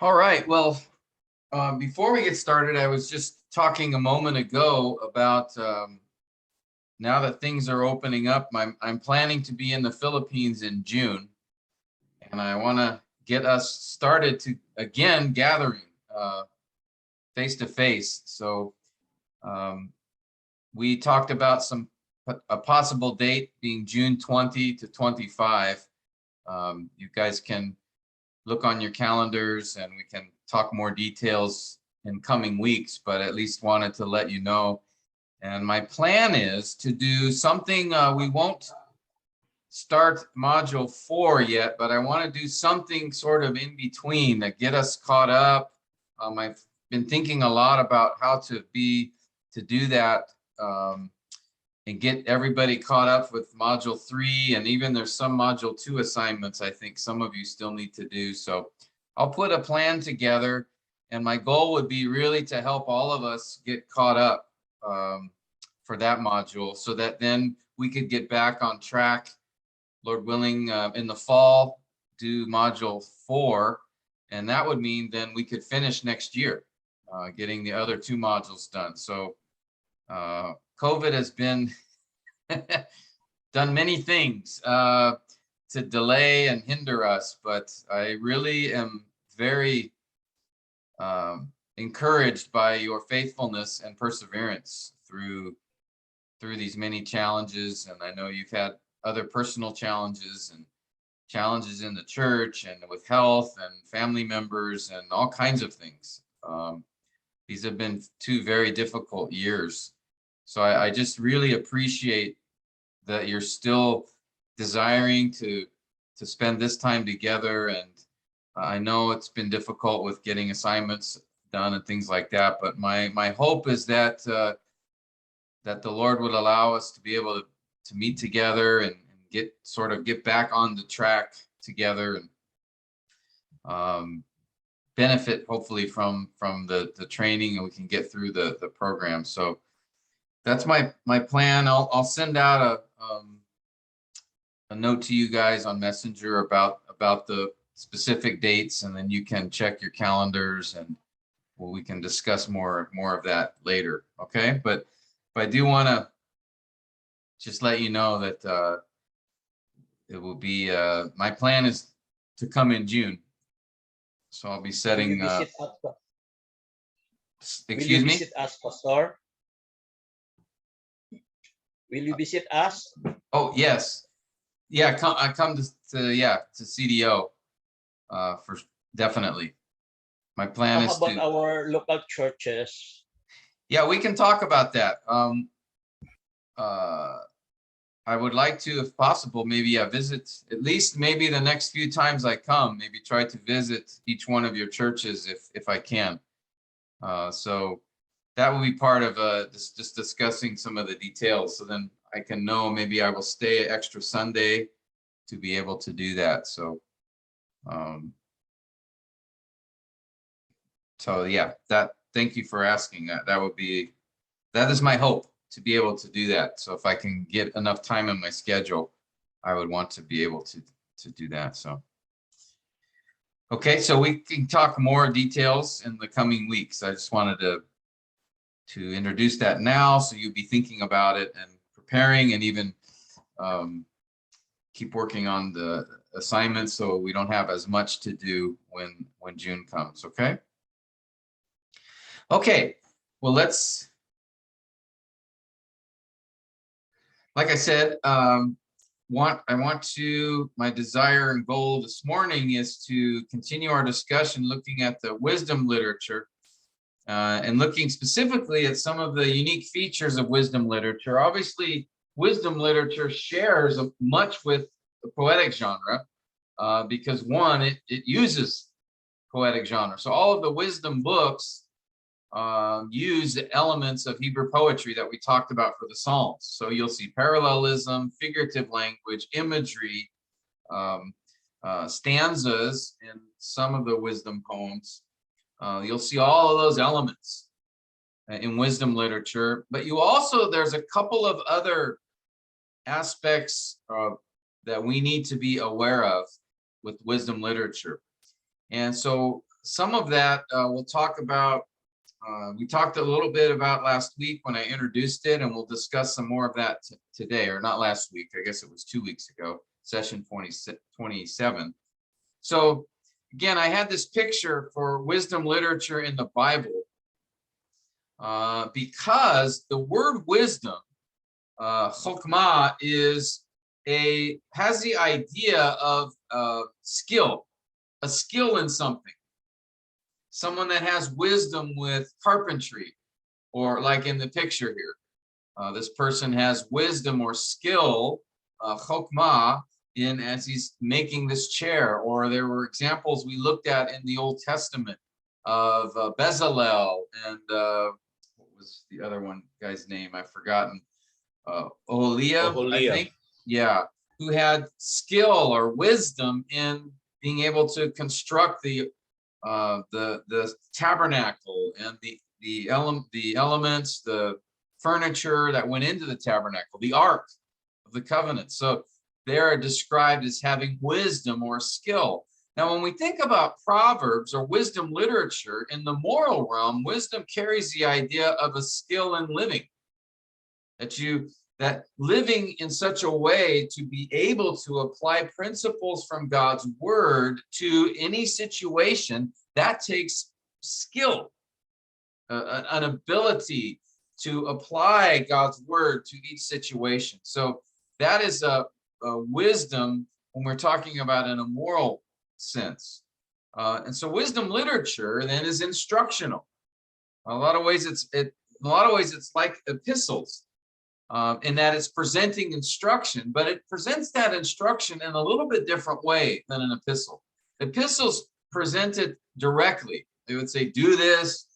All right. Well, before we get started, I was just talking a moment ago about now that things are opening up. I'm planning to be in the Philippines in June, and I want to get us started to again gathering face to face. So we talked about a possible date being June 20 to 25. You guys can look on your calendars and we can talk more details in coming weeks, but at least wanted to let you know. And my plan is to do something, we won't start module 4 yet, but I want to do something sort of in between that get us caught up. I've been thinking a lot about how to do that and get everybody caught up with module 3, and even there's some module 2 assignments I think some of you still need to do. So I'll put a plan together, and my goal would be really to help all of us get caught up for that module, so that then we could get back on track, Lord willing, in the fall, do module 4, and that would mean then we could finish next year, getting the other 2 modules done. So COVID has been done many things to delay and hinder us, but I really am very encouraged by your faithfulness and perseverance through these many challenges. And I know you've had other personal challenges and challenges in the church and with health and family members and all kinds of things. These have been 2 very difficult years. So I just really appreciate that you're still desiring to spend this time together. And I know it's been difficult with getting assignments done and things like that, but my hope is that that the Lord would allow us to be able to meet together and get back on the track together and benefit hopefully from the training, and we can get through the program. So that's my plan. I'll send out a note to you guys on Messenger about the specific dates, and then you can check your calendars, and we can discuss more of that later. Okay, but I do want to just let you know that it will be my plan is to come in June, so I'll be setting. Will you visit us, excuse me. Visit us, Pastor? Will you visit us? Oh yes, yeah. I come to CDO for definitely. My plan How is about to our local churches? Yeah, we can talk about that. I would like to, if possible, maybe visit at least maybe the next few times I come, maybe try to visit each one of your churches if I can. So that will be part of just discussing some of the details. So then I can know maybe I will stay extra Sunday to be able to do that. So yeah, thank you for asking that. That is my hope, to be able to do that. So if I can get enough time in my schedule, I would want to be able to do that. So okay, so we can talk more details in the coming weeks. I just wanted to introduce that now, so you'll be thinking about it and preparing, and even keep working on the assignments so we don't have as much to do when June comes. Okay. Okay, well, like I said, my desire and goal this morning is to continue our discussion looking at the wisdom literature and looking specifically at some of the unique features of wisdom literature. Obviously, wisdom literature shares much with the poetic genre because one, it uses poetic genre. So all of the wisdom books use the elements of Hebrew poetry that we talked about for the Psalms. So you'll see parallelism, figurative language, imagery, stanzas in some of the wisdom poems. You'll see all of those elements in wisdom literature, but there's a couple of other aspects that we need to be aware of with wisdom literature. And so some of that we'll talk about. We talked a little bit about last week when I introduced it, and we'll discuss some more of that today, or not last week. I guess it was 2 weeks ago, session 27. So again, I had this picture for wisdom literature in the Bible because the word wisdom, chokmah, has the idea of skill, a skill in something. Someone that has wisdom with carpentry, or like in the picture here, this person has wisdom or skill, chokmah, in as he's making this chair. Or there were examples we looked at in the Old Testament of Bezalel and what was the other one guy's name? I've forgotten. Oholiab, I think. Yeah, who had skill or wisdom in being able to construct the tabernacle and the elements, the furniture that went into the tabernacle, the Ark of the Covenant. So they are described as having wisdom or skill. Now, when we think about Proverbs or wisdom literature in the moral realm, wisdom carries the idea of a skill in living. That living in such a way to be able to apply principles from God's word to any situation, that takes skill, an ability to apply God's word to each situation. So that is a wisdom when we're talking about in a moral sense. And so wisdom literature then is instructional. In a lot of ways it's like epistles. In that it's presenting instruction, but it presents that instruction in a little bit different way than an epistle. Epistles present it directly. They would say, do this,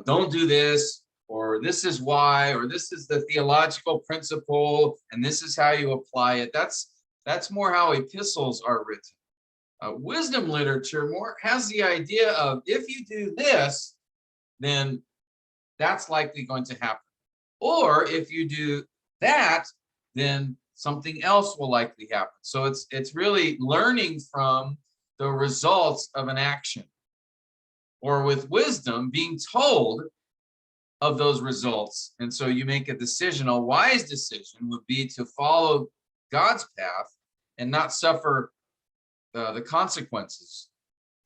don't do this, or this is why, or this is the theological principle, and this is how you apply it. That's more how epistles are written. Wisdom literature more has the idea of, if you do this, then that's likely going to happen. Or if you do that, then something else will likely happen. So it's really learning from the results of an action, or with wisdom being told of those results. And so you make a decision. A wise decision would be to follow God's path and not suffer the consequences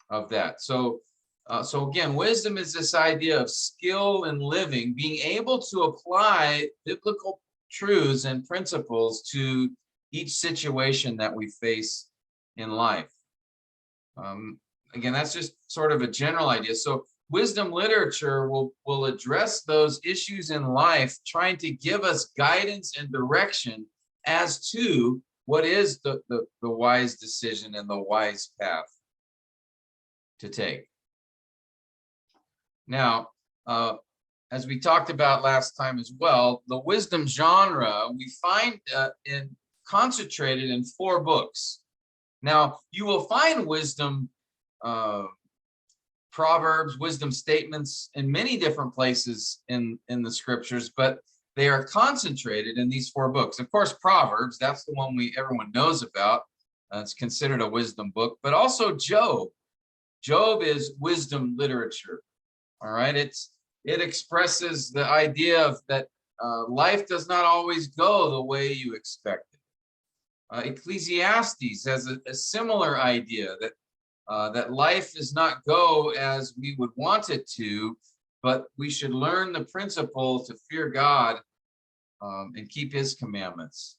of that. So again, wisdom is this idea of skill in living, being able to apply biblical truths and principles to each situation that we face in life. Again, that's just sort of a general idea. So wisdom literature will address those issues in life, trying to give us guidance and direction as to what is the wise decision and the wise path to take. Now, as we talked about last time as well, the wisdom genre we find concentrated in 4 books. Now, you will find wisdom proverbs, wisdom statements in many different places in the scriptures, but they are concentrated in these 4 books. Of course, Proverbs, that's the one everyone knows about. It's considered a wisdom book, but also Job. Job is wisdom literature. All right, it expresses the idea of that life does not always go the way you expected. Ecclesiastes has a similar idea that life does not go as we would want it to, but we should learn the principle to fear God and keep his commandments.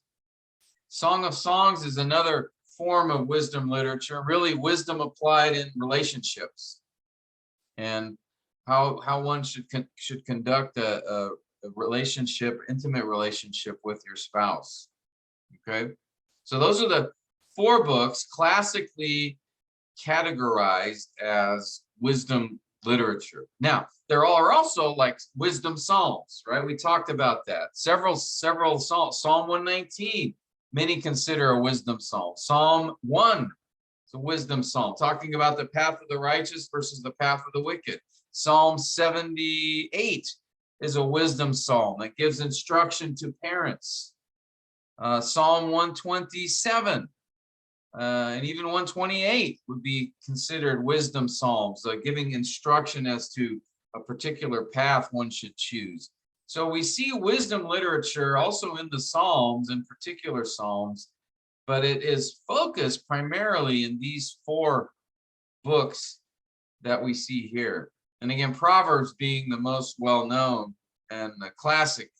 Song of Songs is another form of wisdom literature, really wisdom applied in relationships and how one should conduct a relationship, intimate relationship with your spouse. Okay, so those are the 4 books classically categorized as wisdom literature. Now, there are also like wisdom psalms, right? We talked about that. Several psalms. Psalm 119, many consider a wisdom psalm. Psalm 1 is a wisdom psalm, talking about the path of the righteous versus the path of the wicked. Psalm 78 is a wisdom psalm that gives instruction to parents. Psalm 127 and even 128 would be considered wisdom psalms, giving instruction as to a particular path one should choose. So we see wisdom literature also in the Psalms, in particular Psalms, but it is focused primarily in these 4 books that we see here. And again, Proverbs being the most well-known and the classic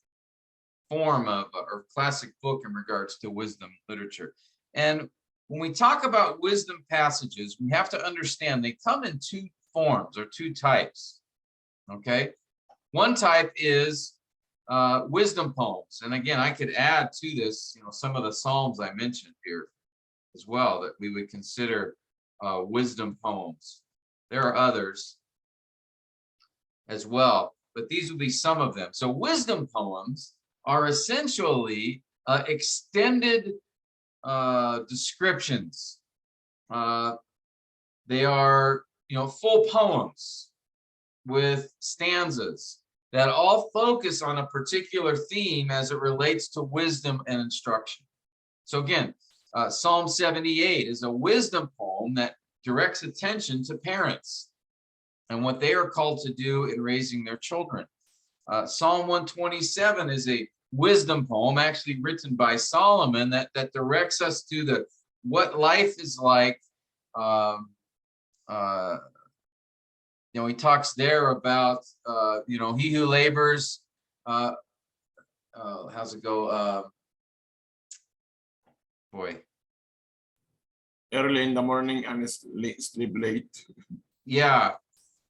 form of, or classic book in regards to wisdom literature. And when we talk about wisdom passages, we have to understand they come in 2 forms or 2 types. Okay, one type is wisdom poems, and again, I could add to this, some of the Psalms I mentioned here as well that we would consider wisdom poems. There are others as well, but these would be some of them. So wisdom poems are essentially extended descriptions. They are, full poems with stanzas that all focus on a particular theme as it relates to wisdom and instruction. So again, Psalm 78 is a wisdom poem that directs attention to parents and what they are called to do in raising their children. Psalm 127 is a wisdom poem actually written by Solomon that directs us to what life is like. He talks there about, he who labors, how's it go? Early in the morning and sleep late. Yeah,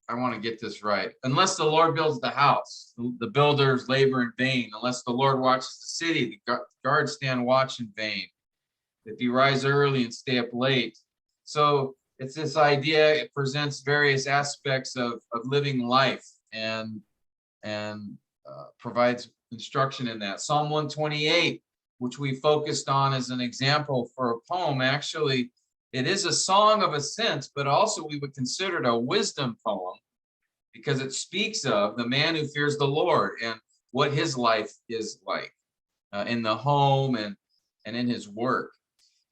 I want to get this right. Unless the Lord builds the house, the builders labor in vain. Unless the Lord watches the city, the guards stand watch in vain. If you rise early and stay up late. So it's this idea, it presents various aspects of living life and provides instruction in that. Psalm 128, which we focused on as an example for a poem, actually, it is a song of ascent, but also we would consider it a wisdom poem because it speaks of the man who fears the Lord and what his life is like in the home and in his work.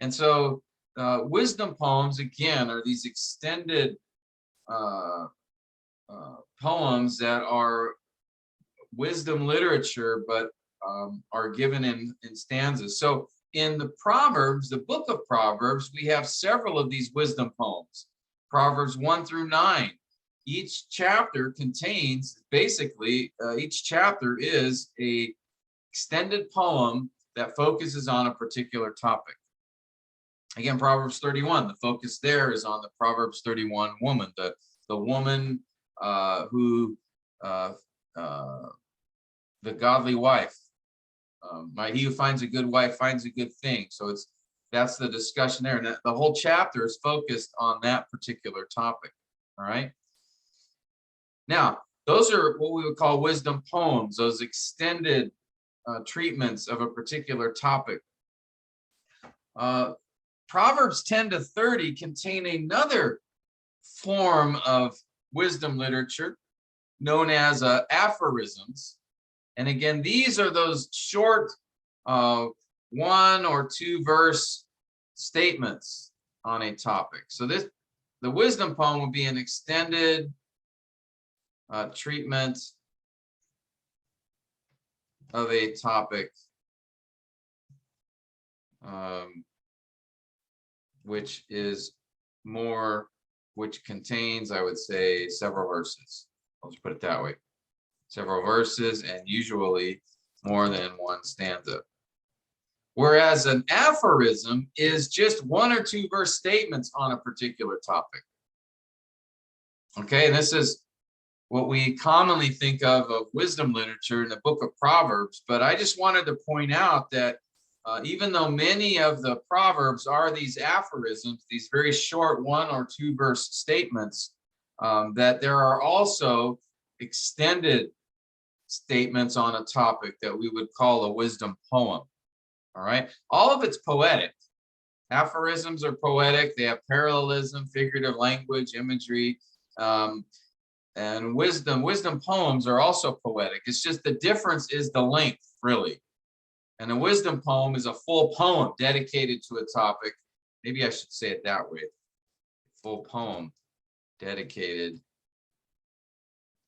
And so wisdom poems, again, are these extended poems that are wisdom literature, but are given in stanzas. So in the Proverbs, the book of Proverbs, we have several of these wisdom poems. Proverbs 1 through 9. Each chapter contains, basically, each chapter is a extended poem that focuses on a particular topic. Again, Proverbs 31, the focus there is on the Proverbs 31 woman, the woman who, the godly wife. He who finds a good wife finds a good thing. So that's the discussion there. And the whole chapter is focused on that particular topic. All right. Now, those are what we would call wisdom poems, those extended treatments of a particular topic. Proverbs 10 to 30 contain another form of wisdom literature known as aphorisms. And again, these are those short 1 or 2 verse statements on a topic. So the wisdom poem would be an extended treatment of a topic, which contains, I would say, several verses. I'll just put it that way. Several verses and usually more than 1 stanza. Whereas an aphorism is just 1 or 2 verse statements on a particular topic. Okay, and this is what we commonly think of wisdom literature in the book of Proverbs. But I just wanted to point out that even though many of the Proverbs are these aphorisms, these very short 1 or 2 verse statements, that there are also extended statements on a topic that we would call a wisdom poem. All right. All of it's poetic. Aphorisms are poetic. They have parallelism, figurative language, imagery, and wisdom poems are also poetic. It's just the difference is the length, really. And a wisdom poem is a full poem dedicated to a topic, maybe I should say it that way. Full poem dedicated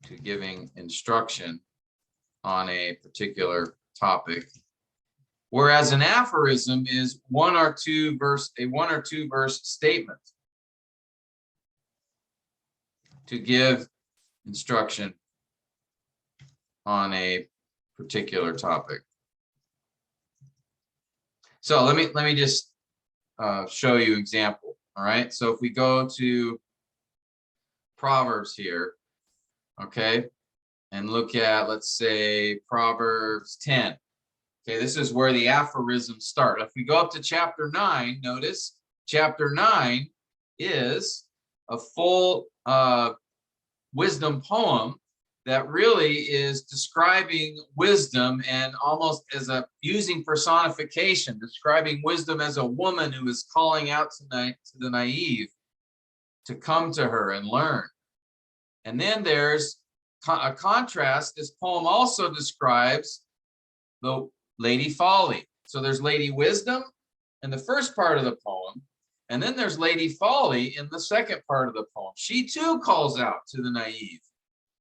to giving instruction on a particular topic. Whereas an aphorism is a one or two verse statement to give instruction on a particular topic. So let me just show you example. All right. So if we go to Proverbs here, okay, and look at, let's say, Proverbs 10. Okay, this is where the aphorisms start. If we go up to chapter 9, notice chapter 9 is a full wisdom poem that really is describing wisdom, and almost as a using personification, describing wisdom as a woman who is calling out tonight to the naive to come to her and learn. And then there's a contrast. This poem also describes the Lady Folly. So there's Lady Wisdom in the first part of the poem, and then there's Lady Folly in the second part of the poem. She too calls out to the naive.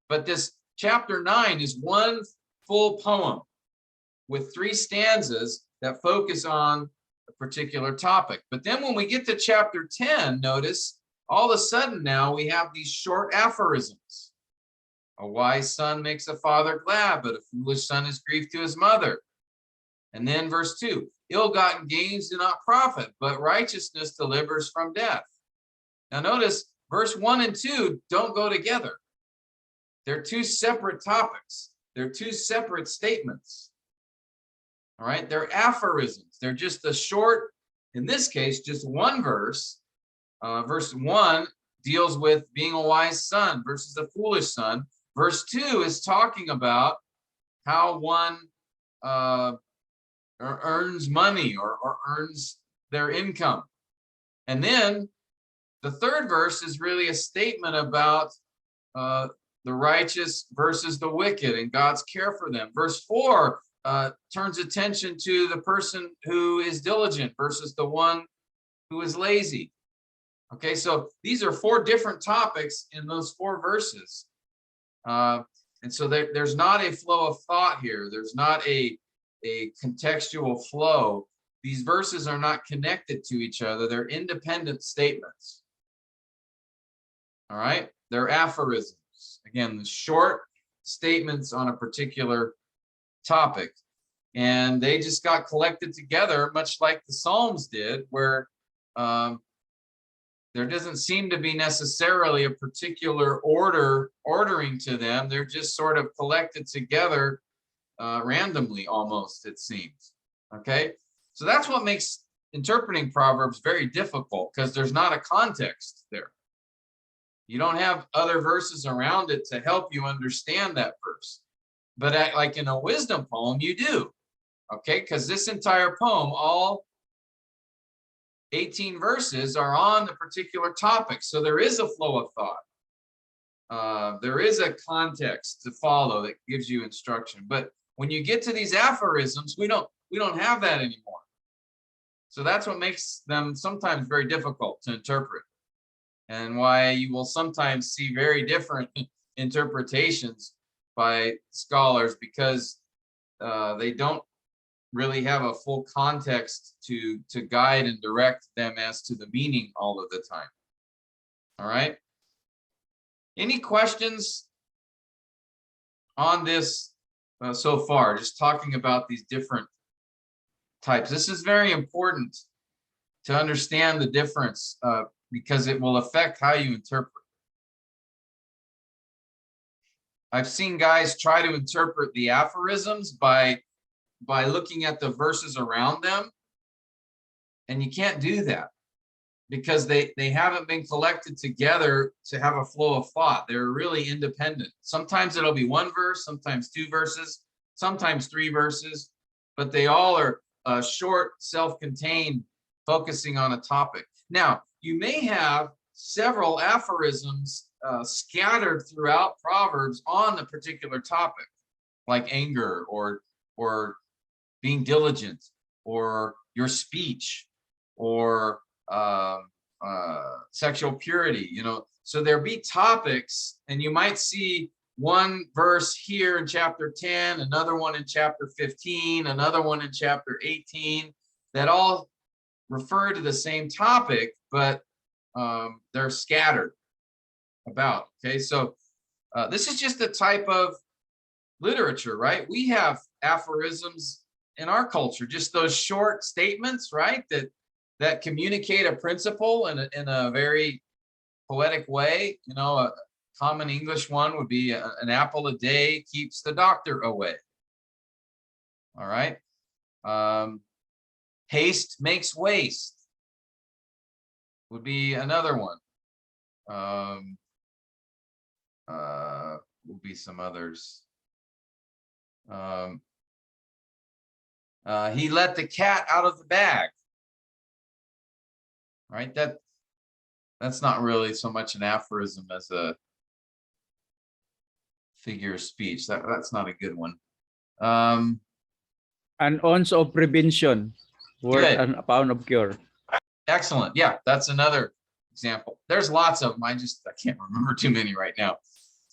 But this chapter 9 is one full poem with 3 stanzas that focus on a particular topic. But then when we get to chapter 10, notice all of a sudden now we have these short aphorisms. A wise son makes a father glad, but a foolish son is grief to his mother. And then verse 2, ill-gotten gains do not profit, but righteousness delivers from death. Now notice verse 1 and 2 don't go together. They're 2 separate topics. They're 2 separate statements. All right, they're aphorisms. They're just a short, in this case, just one verse. Verse 1 deals with being a wise son versus a foolish son. Verse 2 is talking about how one earns money or earns their income. And then the third verse is really a statement about the righteous versus the wicked and God's care for them. Verse 4 turns attention to the person who is diligent versus the one who is lazy. Okay, so these are 4 different topics in those 4 verses. And so there's not a flow of thought here. There's not a contextual flow. These verses are not connected to each other. They're independent statements. All right, they're aphorisms. Again, the short statements on a particular topic. And they just got collected together, much like the Psalms did, where there doesn't seem to be necessarily a particular ordering to them. They're just sort of collected together randomly, almost, it seems. Okay, so that's what makes interpreting Proverbs very difficult, because there's not a context there. You don't have other verses around it to help you understand that verse. But like in a wisdom poem, you do. Okay, because this entire poem, all 18 verses, are on the particular topic. So there is a flow of thought. There is a context to follow that gives you instruction. But when you get to these aphorisms, we don't have that anymore. So that's what makes them sometimes very difficult to interpret, and why you will sometimes see very different interpretations by scholars, because they don't really have a full context to guide and direct them as to the meaning all of the time. All right. Any questions on this so far? Just talking about these different types. This is very important to understand the difference, because it will affect how you interpret. I've seen guys try to interpret the aphorisms by looking at the verses around them, and you can't do that, because they haven't been collected together to have a flow of thought. They're really independent. Sometimes it'll be 1 verse, sometimes 2 verses, sometimes 3 verses, but they all are short, self-contained, focusing on a topic. Now, you may have several aphorisms scattered throughout Proverbs on a particular topic, like anger or being diligent, or your speech, or sexual purity, so there'll be topics, and you might see one verse here in chapter 10, another one in chapter 15, another one in chapter 18, that all refer to the same topic, but they're scattered about. Okay, so this is just a type of literature, right? We have aphorisms in our culture, just those short statements, right? That communicate a principle in a very poetic way. A common English one would be an apple a day keeps the doctor away. All right. Haste makes waste would be another one. Will be some others. He let the cat out of the bag. Right? That's not really so much an aphorism as a figure of speech. That's not a good one. An ounce of prevention worth Good. a pound of cure. Excellent. Yeah, that's another example. There's lots of them. I can't remember too many right now.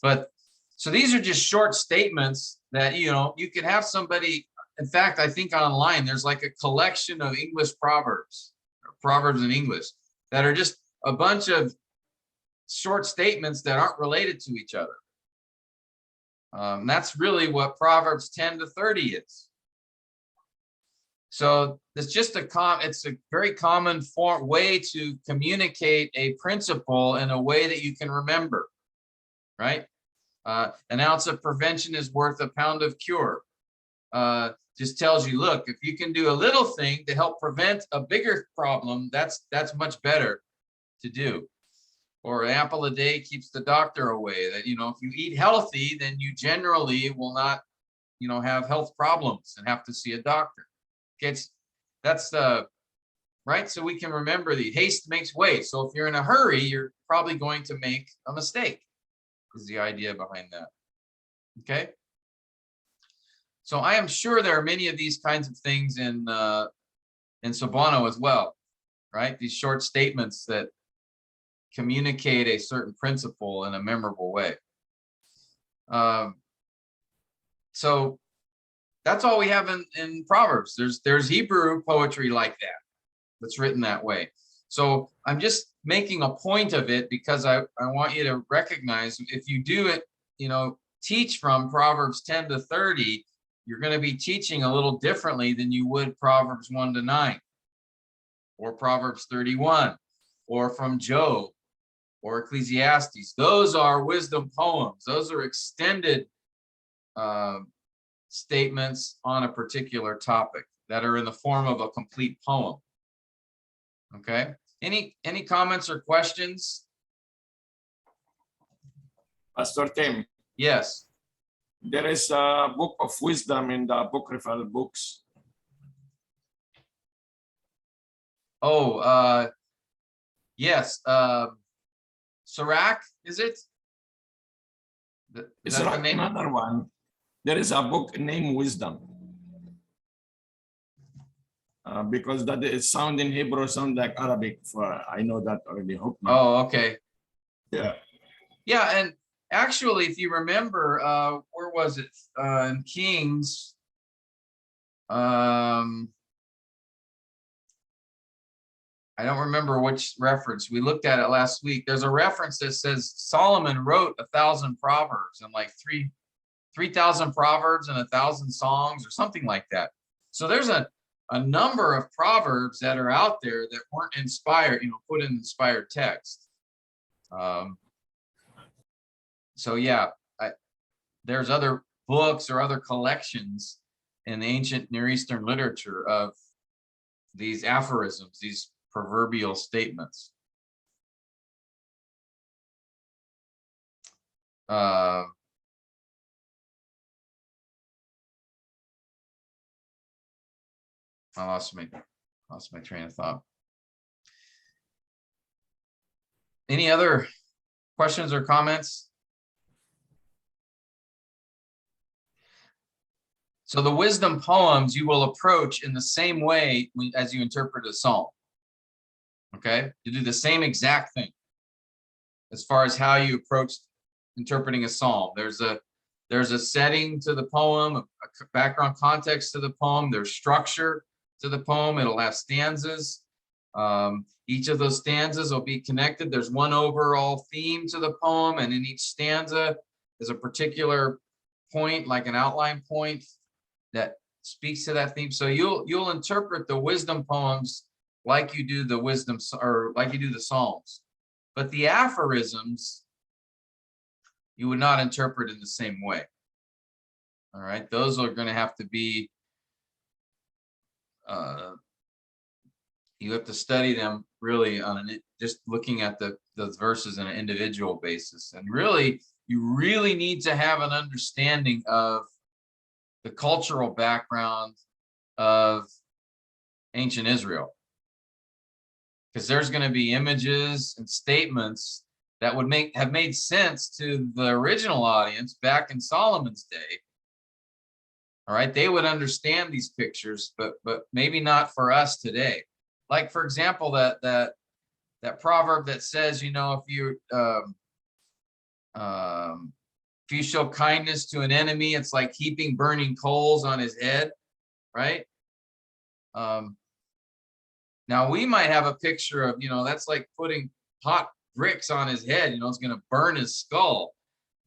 But so these are just short statements that, you can have somebody. In fact, I think online there's like a collection of English proverbs in English that are just a bunch of short statements that aren't related to each other. That's really what Proverbs 10 to 30 is. So it's just it's a very common way to communicate a principle in a way that you can remember, right? An ounce of prevention is worth a pound of cure. Just tells you, look, if you can do a little thing to help prevent a bigger problem, that's much better to do. Or an apple a day keeps the doctor away. That, if you eat healthy, then you generally will not, have health problems and have to see a doctor. That's right. So we can remember the haste makes waste. So if you're in a hurry, you're probably going to make a mistake, is the idea behind that. Okay. So I am sure there are many of these kinds of things in Cebuano as well, right? These short statements that communicate a certain principle in a memorable way. So that's all we have in Proverbs. There's Hebrew poetry like that, that's written that way. So I'm just making a point of it because I want you to recognize, if you do it, teach from Proverbs 10 to 30, you're going to be teaching a little differently than you would Proverbs 1 to 9, or Proverbs 31, or from Job, or Ecclesiastes. Those are wisdom poems. Those are extended statements on a particular topic that are in the form of a complete poem. Okay. Any comments or questions? Pastor Tim, Yes. there is a book of wisdom in the apocryphal books. Oh, yes. Sirach, is it? Is It's that the like name? another one. There is a book named Wisdom. Because that is sound in Hebrew, sound like Arabic. I know that already. Hope not. Oh, okay. Yeah. Yeah, and actually, if you remember, where was it? In Kings. I don't remember which reference. We looked at it last week. There's a reference that says Solomon wrote 1,000 proverbs and like 3,000 proverbs and 1,000 songs or something like that. So there's a number of proverbs that are out there that weren't inspired, put in inspired text. So yeah, there's other books or other collections in ancient Near Eastern literature of these aphorisms, these proverbial statements. I lost my train of thought. Any other questions or comments? So the wisdom poems you will approach in the same way as you interpret a psalm. Okay, you do the same exact thing as far as how you approach interpreting a psalm. There's a setting to the poem, a background context to the poem. There's structure to the poem. It'll have stanzas. Each of those stanzas will be connected. There's one overall theme to the poem, and in each stanza is a particular point, like an outline point that speaks to that theme. So you'll interpret the wisdom poems like you do the or like you do the Psalms. But the aphorisms, you would not interpret in the same way. All right, those are going to have to be, you have to study them really on just looking at those verses on an individual basis. And really, you really need to have an understanding of the cultural background of ancient Israel. Because there's going to be images and statements that would have made sense to the original audience back in Solomon's day. All right, they would understand these pictures, but maybe not for us today. Like, for example, that proverb that says, you know, if you show kindness to an enemy, it's like heaping burning coals on his head, right? Now we might have a picture of, you know, that's like putting hot bricks on his head, you know, it's going to burn his skull.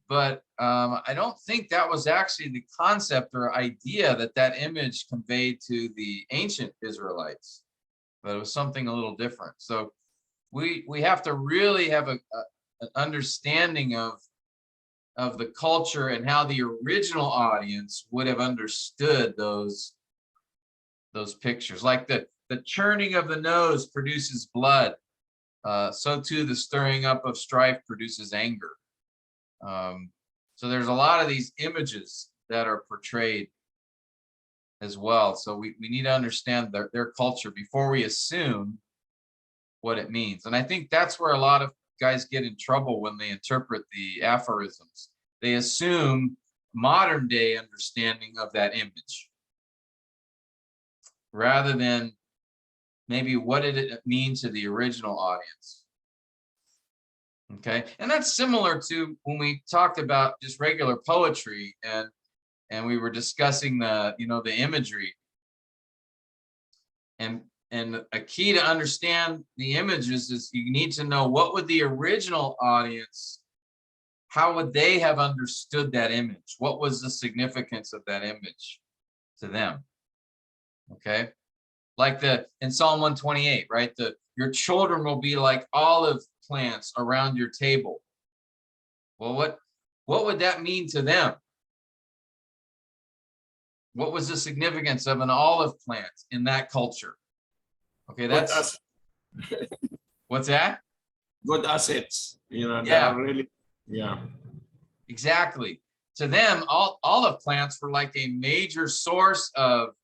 But I don't think that was actually the concept or idea that image conveyed to the ancient Israelites, but it was something a little different. So we have to really have an understanding of the culture and how the original audience would have understood those pictures. Like the churning of the nose produces blood, so too the stirring up of strife produces anger. So there's a lot of these images that are portrayed as well. So we need to understand their culture before we assume what it means. And I think that's where a lot of guys get in trouble when they interpret the aphorisms. They assume modern day understanding of that image rather than maybe what did it mean to the original audience. Okay, and that's similar to when we talked about just regular poetry and we were discussing the imagery. And a key to understand the images is you need to know what would the original audience, how would they have understood that image? What was the significance of that image to them? Okay, like in Psalm 128, right? Your children will be like olive plants around your table. Well, what would that mean to them? What was the significance of an olive plant in that culture? Okay, that's what's that? Good assets. You know, they Yeah. are really, yeah. Exactly. To them, olive plants were like a major source of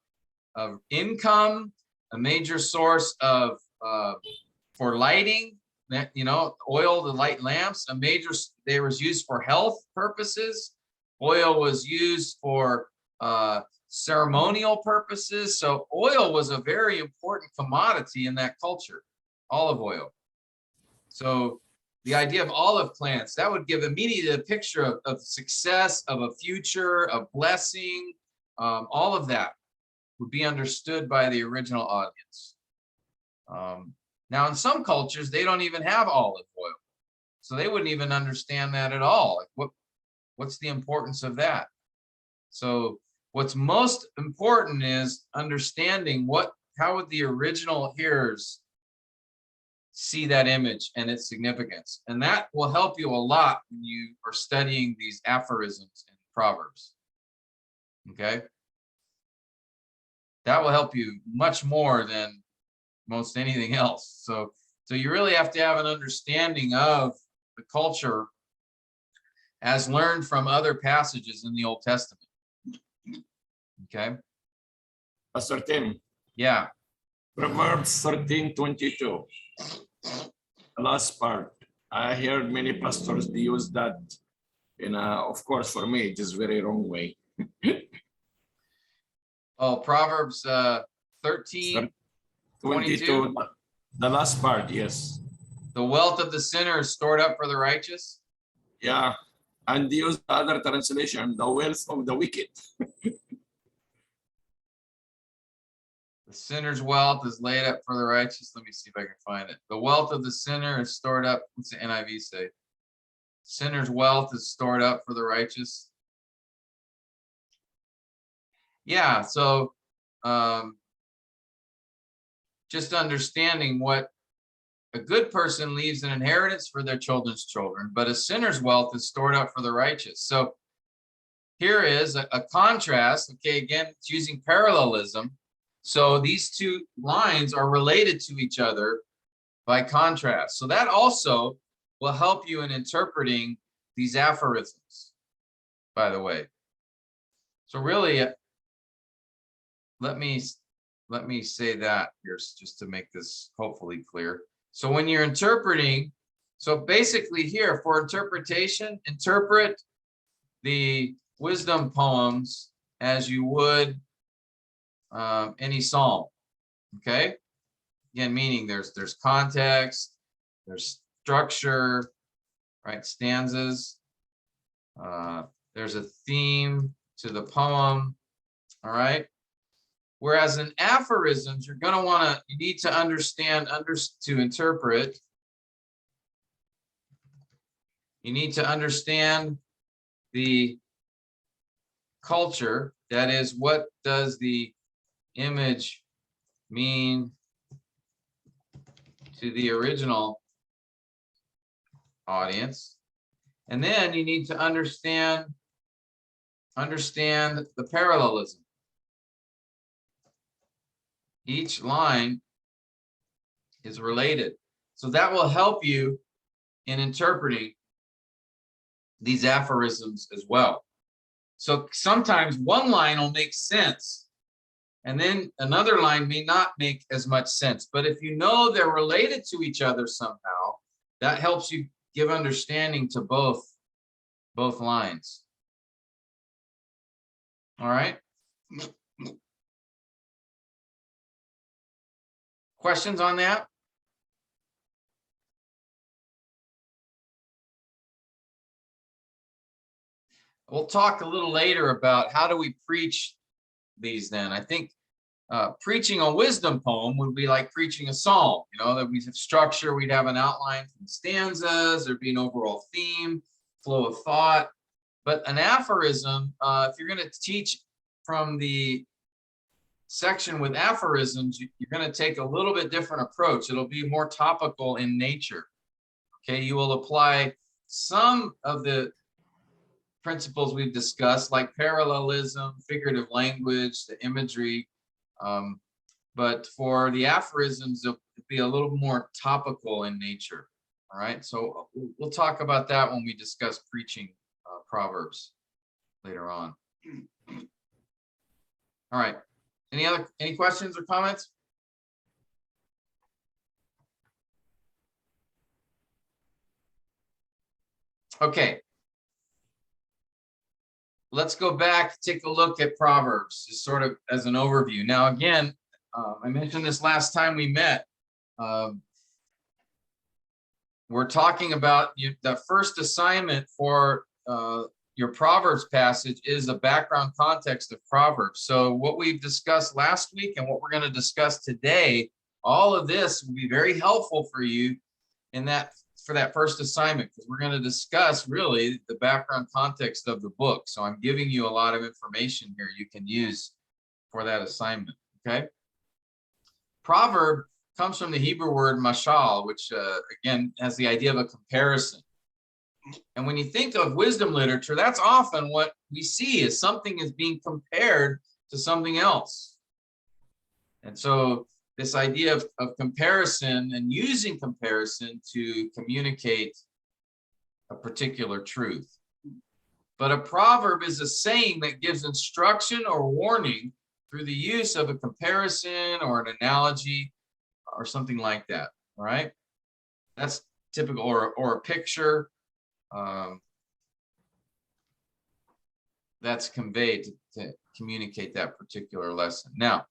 income, a major source of for lighting. You know, oil to light lamps. They was used for health purposes. Oil was used for ceremonial purposes. So oil was a very important commodity in that culture, olive oil. So the idea of olive plants, that would give immediately a picture of success, of a future, of blessing. All of that would be understood by the original audience. Now, in some cultures, they don't even have olive oil. So they wouldn't even understand that at all. Like what's the importance of that? So what's most important is understanding how would the original hearers see that image and its significance. And that will help you a lot when you are studying these aphorisms and Proverbs. Okay? That will help you much more than most anything else. So you really have to have an understanding of the culture as learned from other passages in the Old Testament. Okay? Pastor Tim, Yeah. Proverbs 13:22. The last part. I heard many pastors they use that in of course for me it is very wrong way. Oh, Proverbs 13, 22. The last part, yes. The wealth of the sinner is stored up for the righteous. Yeah. And use the other translation, the wealth of the wicked. The sinner's wealth is laid up for the righteous. Let me see if I can find it. The wealth of the sinner is stored up. What's the NIV say? Sinner's wealth is stored up for the righteous. Yeah, so just understanding what a good person leaves an inheritance for their children's children, but a sinner's wealth is stored up for the righteous. So here is a contrast. Okay, again, it's using parallelism. So these two lines are related to each other by contrast. So that also will help you in interpreting these aphorisms, by the way. So really, let me say that here just to make this hopefully clear. So when you're interpreting, so basically here for interpretation, interpret the wisdom poems as you would any psalm. Okay, again, meaning there's context, there's structure, right? Stanzas. There's a theme to the poem. All right. Whereas in aphorisms, you're going to you need to understand, to interpret. You need to understand the culture. That is, what does the image mean to the original audience? And then you need to understand the parallelism. Each line is related. So that will help you in interpreting these aphorisms as well. So sometimes one line will make sense, and then another line may not make as much sense. But if you know they're related to each other somehow, that helps you give understanding to both lines. All right. Questions on that? We'll talk a little later about how do we preach these then. I think preaching a wisdom poem would be like preaching a psalm, that we have structure, we'd have an outline from stanzas, there'd be an overall theme, flow of thought. But an aphorism, if you're going to teach from the section with aphorisms, you're going to take a little bit different approach. It'll be more topical in nature. Okay, you will apply some of the principles we've discussed, like parallelism, figurative language, the imagery. But for the aphorisms, it'll be a little more topical in nature. All right, so we'll talk about that when we discuss preaching Proverbs later on. All right. Any questions or comments? Okay. Let's go back, take a look at Proverbs, just sort of as an overview. Now, again, I mentioned this last time we met. We're talking about the first assignment for your Proverbs passage is the background context of Proverbs. So what we've discussed last week and what we're going to discuss today, all of this will be very helpful for you for that first assignment, because we're going to discuss really the background context of the book. So I'm giving you a lot of information here you can use for that assignment. Okay. Proverb comes from the Hebrew word mashal, which again has the idea of a comparison. And when you think of wisdom literature, that's often what we see is something is being compared to something else. And so this idea of comparison and using comparison to communicate a particular truth. But a proverb is a saying that gives instruction or warning through the use of a comparison or an analogy or something like that. All right. That's typical, or a picture. That's conveyed to communicate that particular lesson. Now,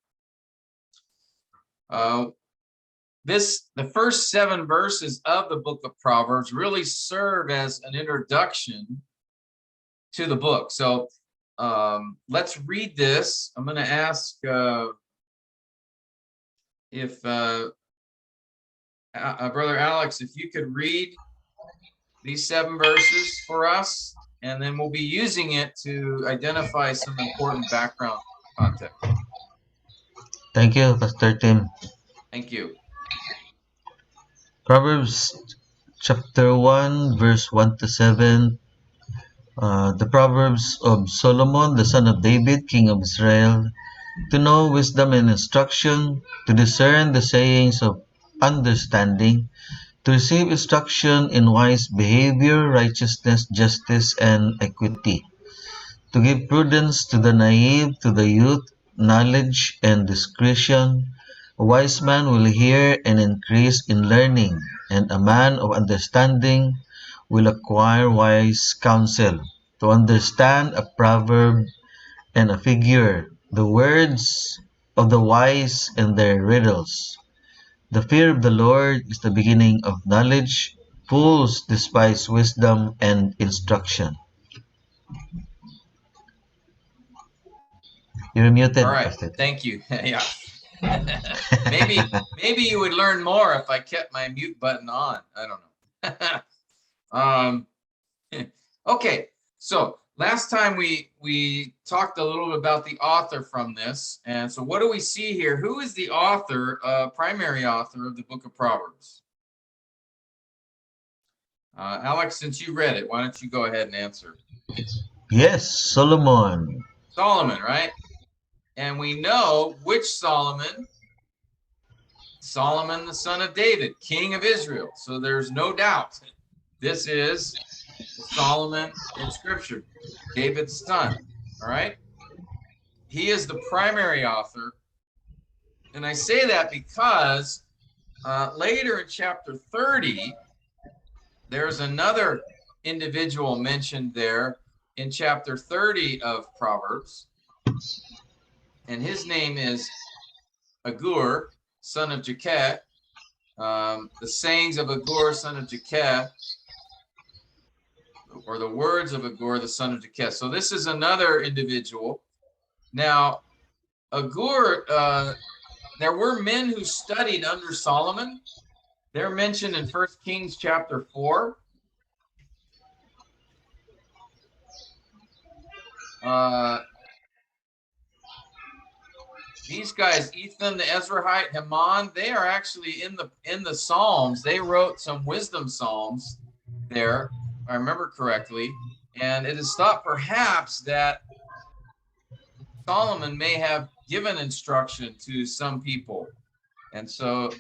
the first 7 verses of the book of Proverbs really serve as an introduction to the book. So let's read this. I'm going to ask if Brother Alex, if you could read these 7 verses for us, and then we'll be using it to identify some important background context. Thank you, Pastor Tim. Thank you. Proverbs chapter 1, verse 1 to 7. The Proverbs of Solomon, the son of David, king of Israel, to know wisdom and instruction, to discern the sayings of understanding, to receive instruction in wise behavior, righteousness, justice, and equity, to give prudence to the naive, to the youth, knowledge and discretion. A wise man will hear and increase in learning, and a man of understanding will acquire wise counsel. To understand a proverb and a figure, the words of the wise and their riddles. The fear of the Lord is the beginning of knowledge. Fools despise wisdom and instruction. You're muted, All right. Pastor. Thank you. Yeah. maybe you would learn more if I kept my mute button on. I don't know. Okay. So last time we talked a little bit about the author from this. And so what do we see here? Who is the author, primary author of the book of Proverbs? Alex, since you read it, why don't you go ahead and answer? Yes, Solomon. Solomon, right? And we know which Solomon. Solomon, the son of David, king of Israel. So there's no doubt this is Solomon in Scripture, David's son. All right. He is the primary author. And I say that because later in chapter 30, there's another individual mentioned there in chapter 30 of Proverbs. And his name is Agur, son of Jakeh. The sayings of Agur, son of Jakeh, or the words of Agur, the son of Jakeh. So this is another individual. Now, Agur, there were men who studied under Solomon. They're mentioned in 1 Kings chapter 4. These guys, Ethan the Ezrahite, Heman, they are actually in the Psalms. They wrote some wisdom psalms there, if I remember correctly. And it is thought perhaps that Solomon may have given instruction to some people. And so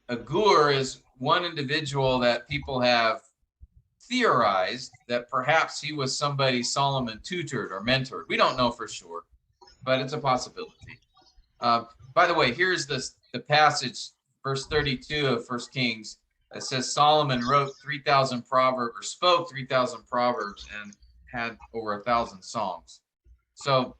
Agur is one individual that people have theorized that perhaps he was somebody Solomon tutored or mentored. We don't know for sure, but it's a possibility. By the way, here's the passage, verse 32 of 1 Kings. It says Solomon wrote 3,000 proverbs, or spoke 3,000 proverbs, and had over 1,000 songs. So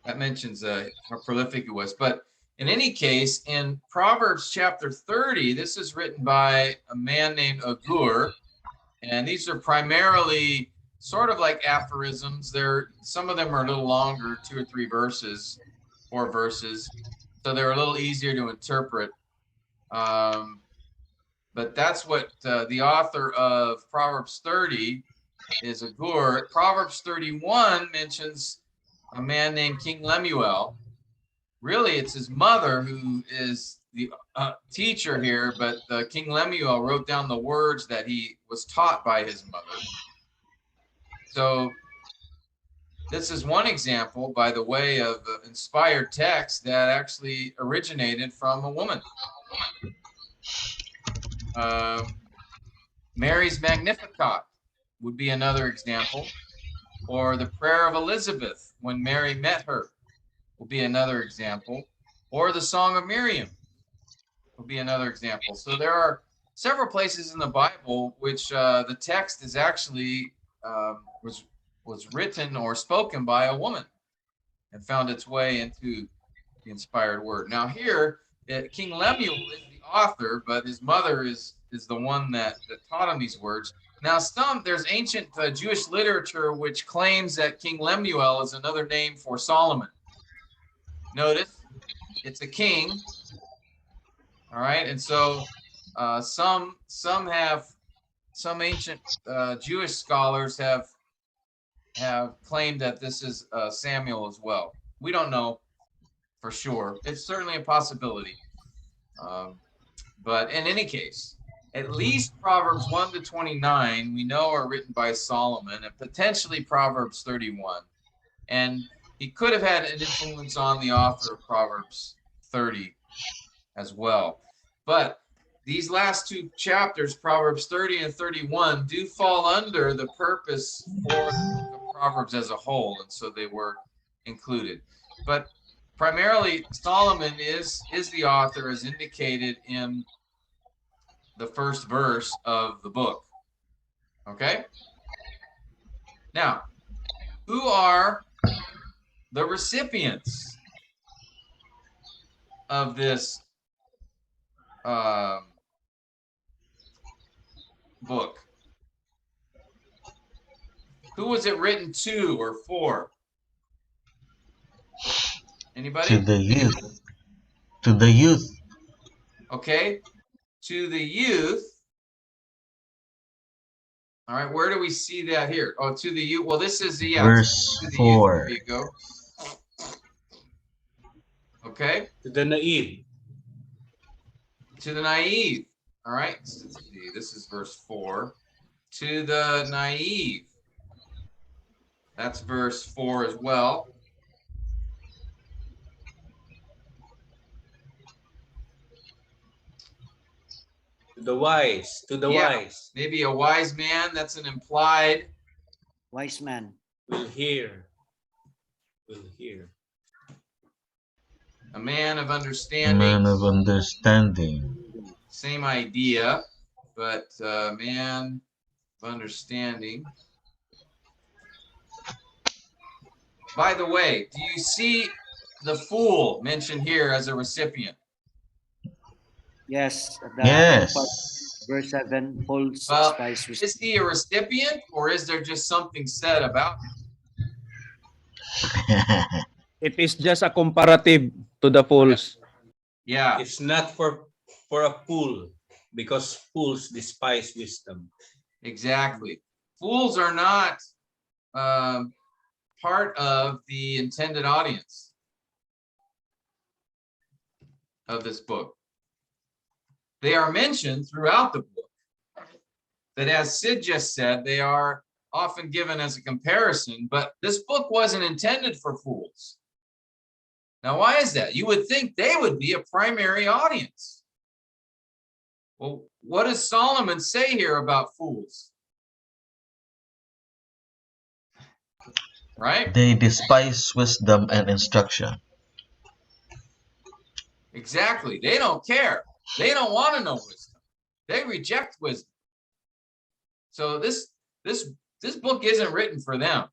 that mentions how prolific it was. But in any case, in Proverbs chapter 30, this is written by a man named Agur, and these are primarily sort of like aphorisms. Some of them are a little longer, 2 or 3 verses, 4 verses, so they're a little easier to interpret. But that's what the author of Proverbs 30 is Agur. Proverbs 31 mentions a man named King Lemuel. Really, it's his mother who is the teacher here, but King Lemuel wrote down the words that he was taught by his mother. So this is one example, by the way, of inspired text that actually originated from a woman. Mary's Magnificat would be another example, or the prayer of Elizabeth when Mary met her will be another example, or the Song of Miriam will be another example. So there are several places in the Bible which the text is actually was written or spoken by a woman and found its way into the inspired word. Now here, King Lemuel is the author, but his mother is the one that taught him these words. Now, there's ancient Jewish literature which claims that King Lemuel is another name for Solomon. Notice, it's a king, all right? And so some ancient Jewish scholars have claimed that this is Samuel as well. We don't know for sure. It's certainly a possibility. But in any case, at least Proverbs 1 to 29, we know are written by Solomon, and potentially Proverbs 31. And he could have had an influence on the author of Proverbs 30 as well. But these last two chapters, Proverbs 30 and 31, do fall under the purpose for the book of Proverbs as a whole, and so they were included. But primarily, Solomon is the author, as indicated in the first verse of the book. Okay? Now, who are the recipients of this book? Who was it written to or for? Anybody? To the youth. To the youth. Okay, to the youth. All right, where do we see that here? Oh, to the youth. Well, this is the Verse to the 4. Youth. There you go. Okay. To the naive. To the naive. All right. Let's see. This is verse 4. To the naive. That's verse 4 as well. To the wise. To the wise. Maybe a wise man. That's an implied. Wise man. Will hear. Will hear. A man of understanding. Man of understanding. Same idea, but man of understanding. By the way, do you see the fool mentioned here as a recipient? Yes. Yes. Verse 7, fools Well, despise wisdom. is he a recipient, or is there just something said about him? It is just a comparative to the fools. Yeah, It's not for a fool, because fools despise wisdom. exactly. Fools are not part of the intended audience of this book. They are mentioned throughout the book, that as Sid just said, they are often given as a comparison, but this book wasn't intended for fools. Now, why is that? You would think they would be a primary audience. Well, what does Solomon say here about fools? Right? They despise wisdom and instruction. Exactly. They don't care. They don't want to know wisdom. They reject wisdom. So this book isn't written for them.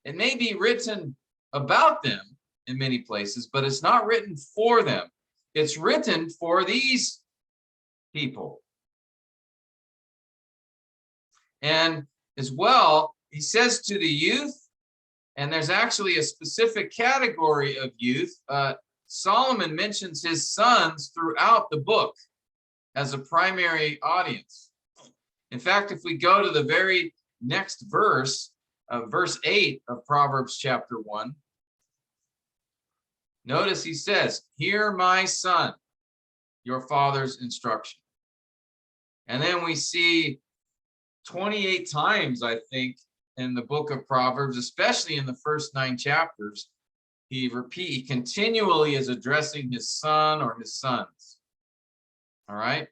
It may be written about them in many places, but it's not written for them. It's written for these people. And as well, he says to the youth, and there's actually a specific category of youth. Solomon mentions his sons throughout the book as a primary audience. In fact, if we go to the very next verse, verse 8 of Proverbs chapter 1, notice he says, "Hear, my son, your father's instruction." And then we see 28 times, I think, in the book of Proverbs, especially in the first 9 chapters, he continually is addressing his son or his sons. All right.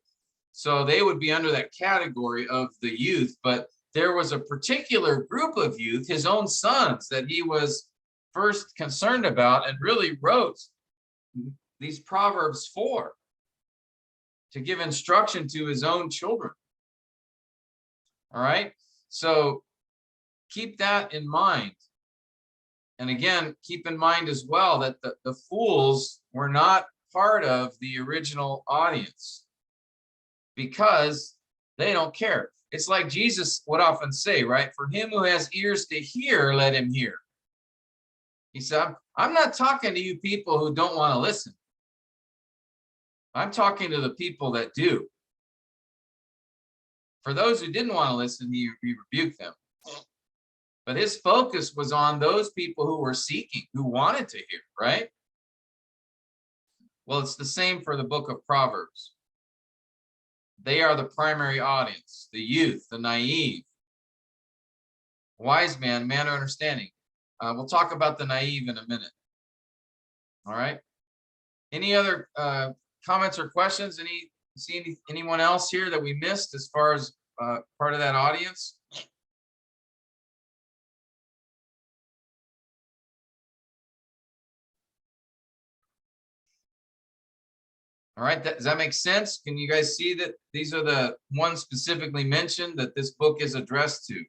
So they would be under that category of the youth, but there was a particular group of youth, his own sons, that he was first concerned about and really wrote these Proverbs for, to give instruction to his own children. All right. So keep that in mind. And again, keep in mind as well that the fools were not part of the original audience because they don't care. It's like Jesus would often say, right? For him who has ears to hear, let him hear. He said, I'm not talking to you people who don't want to listen. I'm talking to the people that do. For those who didn't want to listen, he rebuked them. But his focus was on those people who were seeking, who wanted to hear, right? Well, it's the same for the book of Proverbs. They are the primary audience, the youth, the naive, wise man, man of understanding. We'll talk about the naive in a minute. All right. Any other comments or questions? Anyone else here that we missed as far as part of that audience? All right, does that make sense? Can you guys see that these are the ones specifically mentioned that this book is addressed to?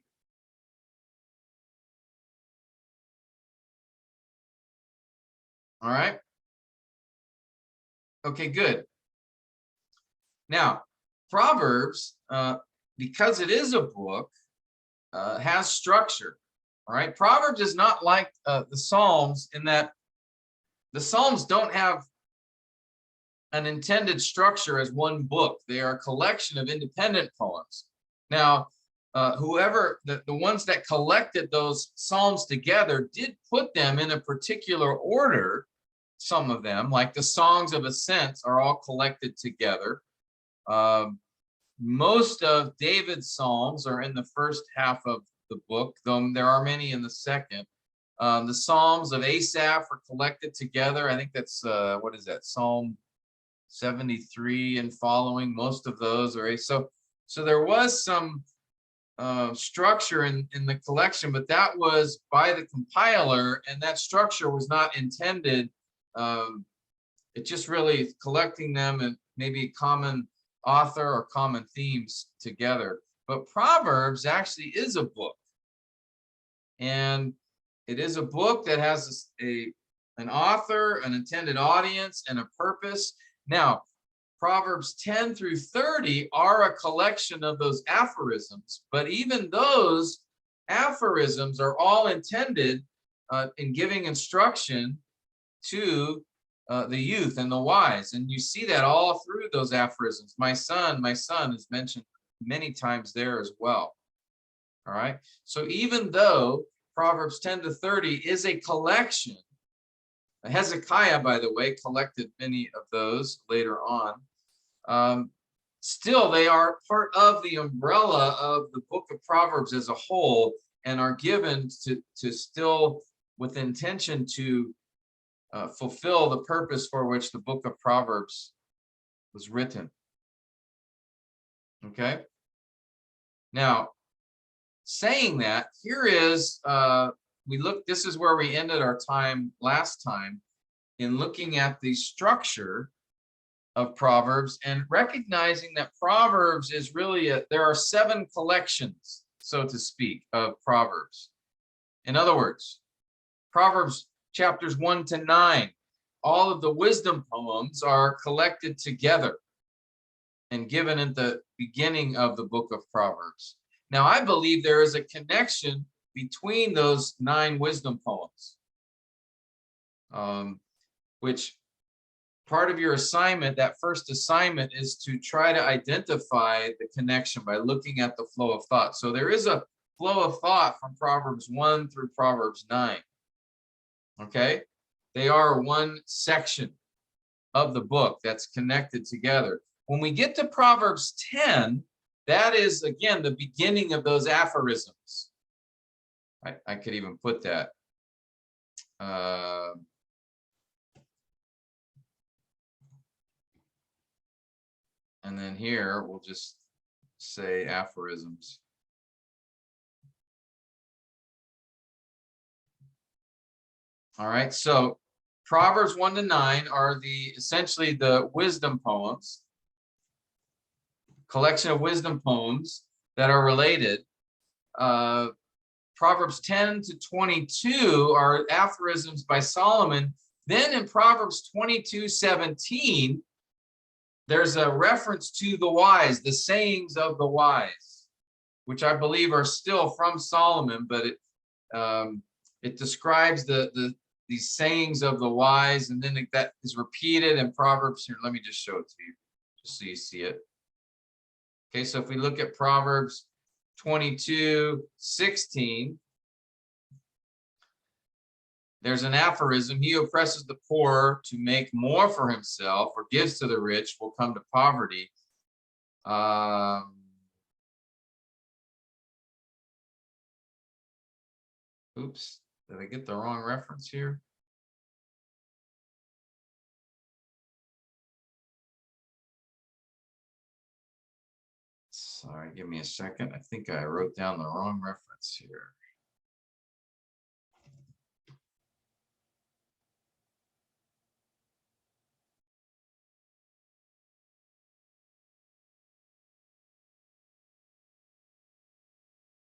All right. Okay, good. Now, Proverbs, because it is a book, has structure. All right. Proverbs is not like the Psalms in that the Psalms don't have an intended structure as one book. They are a collection of independent poems. Now, whoever, the ones that collected those Psalms together did put them in a particular order. Some of them, like the Songs of Ascents, are all collected together. Most of David's Psalms are in the first half of the book, though there are many in the second. The Psalms of Asaph are collected together. I think that's, what is that, Psalm 73 and following. Most of those are so there was some structure in the collection, but that was by the compiler, and that structure was not intended. It just really collecting them and maybe common author or common themes together. But Proverbs actually is a book, and it is a book that has an author, an intended audience, and a purpose. Now, Proverbs 10 through 30 are a collection of those aphorisms, but even those aphorisms are all intended in giving instruction to the youth and the wise. And you see that all through those aphorisms. My son is mentioned many times there as well. All right. So even though Proverbs 10 to 30 is a collection, Hezekiah, by the way, collected many of those later on. Still, they are part of the umbrella of the book of Proverbs as a whole, and are given to still with intention to fulfill the purpose for which the book of Proverbs was written. Okay. Now, saying that, here is this is where we ended our time last time in looking at the structure of Proverbs and recognizing that Proverbs is really there are 7 collections, so to speak, of Proverbs. In other words, Proverbs chapters 1 to 9, all of the wisdom poems are collected together and given at the beginning of the book of Proverbs. Now, I believe there is a connection between those 9 wisdom poems, which part of your assignment, that first assignment, is to try to identify the connection by looking at the flow of thought. So there is a flow of thought from Proverbs 1 through Proverbs 9. Okay? They are one section of the book that's connected together. When we get to Proverbs 10, that is, again, the beginning of those aphorisms. I could even put that. And then here, we'll just say aphorisms. All right, so Proverbs 1 to 9 are essentially the wisdom poems, collection of wisdom poems that are related. Proverbs 10 to 22 are aphorisms by Solomon. Then in Proverbs 22:17, there's a reference to the wise, the sayings of the wise, which I believe are still from Solomon, but it describes these sayings of the wise, and then that is repeated in Proverbs. Here, let me just show it to you, just so you see it. Okay, so if we look at Proverbs 22:16, there's an aphorism: he who oppresses the poor to make more for himself or gives to the rich will come to poverty. Oops, did I get the wrong reference here? Sorry, give me a second. I think I wrote down the wrong reference here.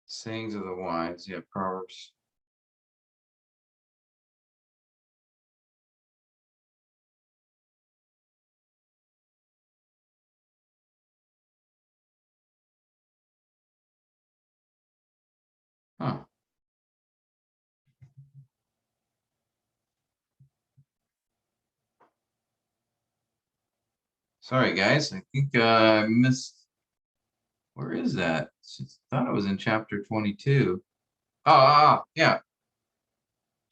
Sayings of the wise, yeah, Proverbs. Huh. Sorry, guys. I think I missed. Where is that? I thought it was in chapter 22. Yeah.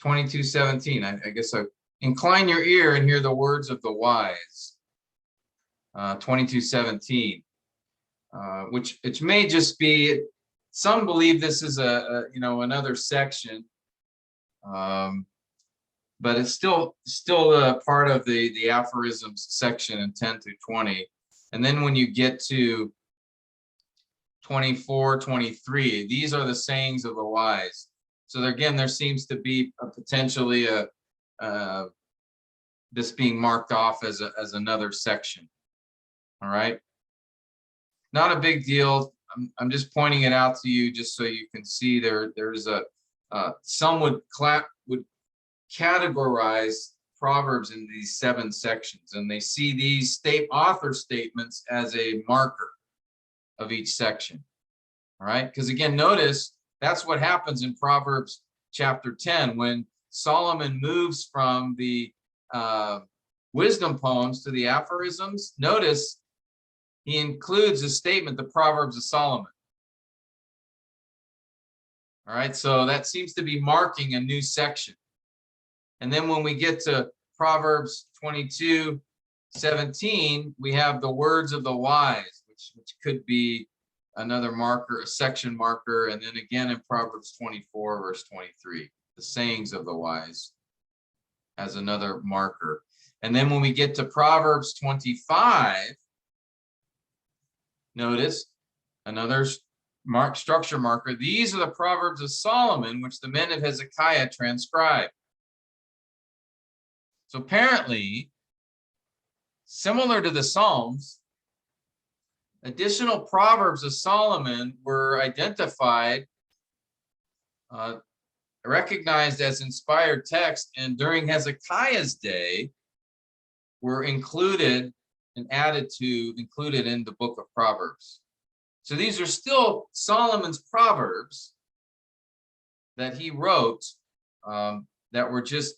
22:17. I guess I incline your ear and hear the words of the wise. 22:17. Which may just be, some believe this is another section, but it's still a part of the aphorisms section in 10 through 20. And then when you get to 24, 23, these are the sayings of the wise. So again, there seems to be potentially this being marked off as another section. All right. Not a big deal. I'm just pointing it out to you just so you can see there's some would categorize Proverbs in these 7 sections, and they see these author statements as a marker of each section. All right, because again, notice that's what happens in Proverbs chapter 10 when Solomon moves from the wisdom poems to the aphorisms. Notice he includes a statement, the Proverbs of Solomon. All right, so that seems to be marking a new section. And then when we get to Proverbs 22:17, we have the words of the wise, which could be another marker, a section marker. And then again in Proverbs 24, verse 23, the sayings of the wise as another marker. And then when we get to Proverbs 25, notice another structure marker. These are the Proverbs of Solomon, which the men of Hezekiah transcribed. So apparently, similar to the Psalms, additional Proverbs of Solomon were identified, recognized as inspired text, and during Hezekiah's day were included and included in the book of Proverbs. So these are still Solomon's Proverbs that he wrote, that were just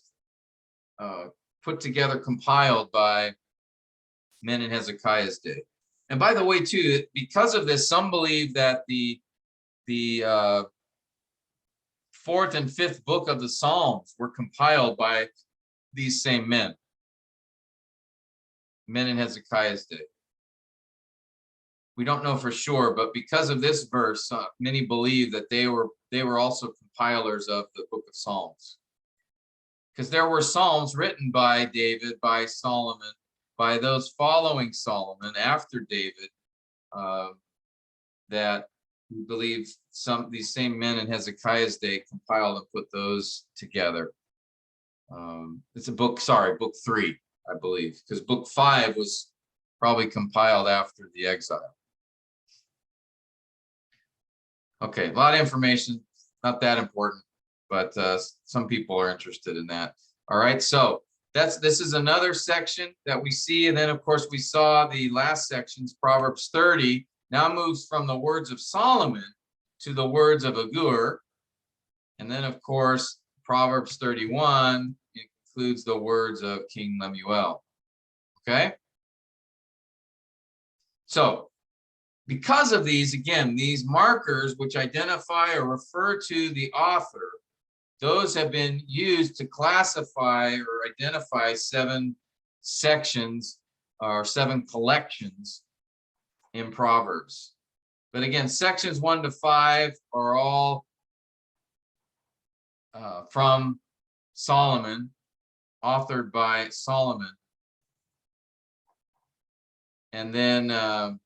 put together, compiled by men in Hezekiah's day. And by the way, too, because of this, some believe that the 4th and 5th book of the Psalms were compiled by these same men in Hezekiah's day. We don't know for sure, but because of this verse, many believe that they were also compilers of the book of Psalms. Because there were Psalms written by David, by Solomon, by those following Solomon after David, that we believe these same men in Hezekiah's day compiled and put those together. It's book 3, I believe, because book 5 was probably compiled after the exile. Okay, a lot of information. not that important, but some people are interested in that. All right, so this is another section that we see, and then of course we saw the last sections, Proverbs 30, now moves from the words of Solomon to the words of Agur, and then of course Proverbs 31 includes the words of King Lemuel. Okay, so because of these, again, these markers which identify or refer to the author, those have been used to classify or identify 7 sections or 7 collections in Proverbs. But again, sections 1 to 5 are all from Solomon, authored by Solomon. And then the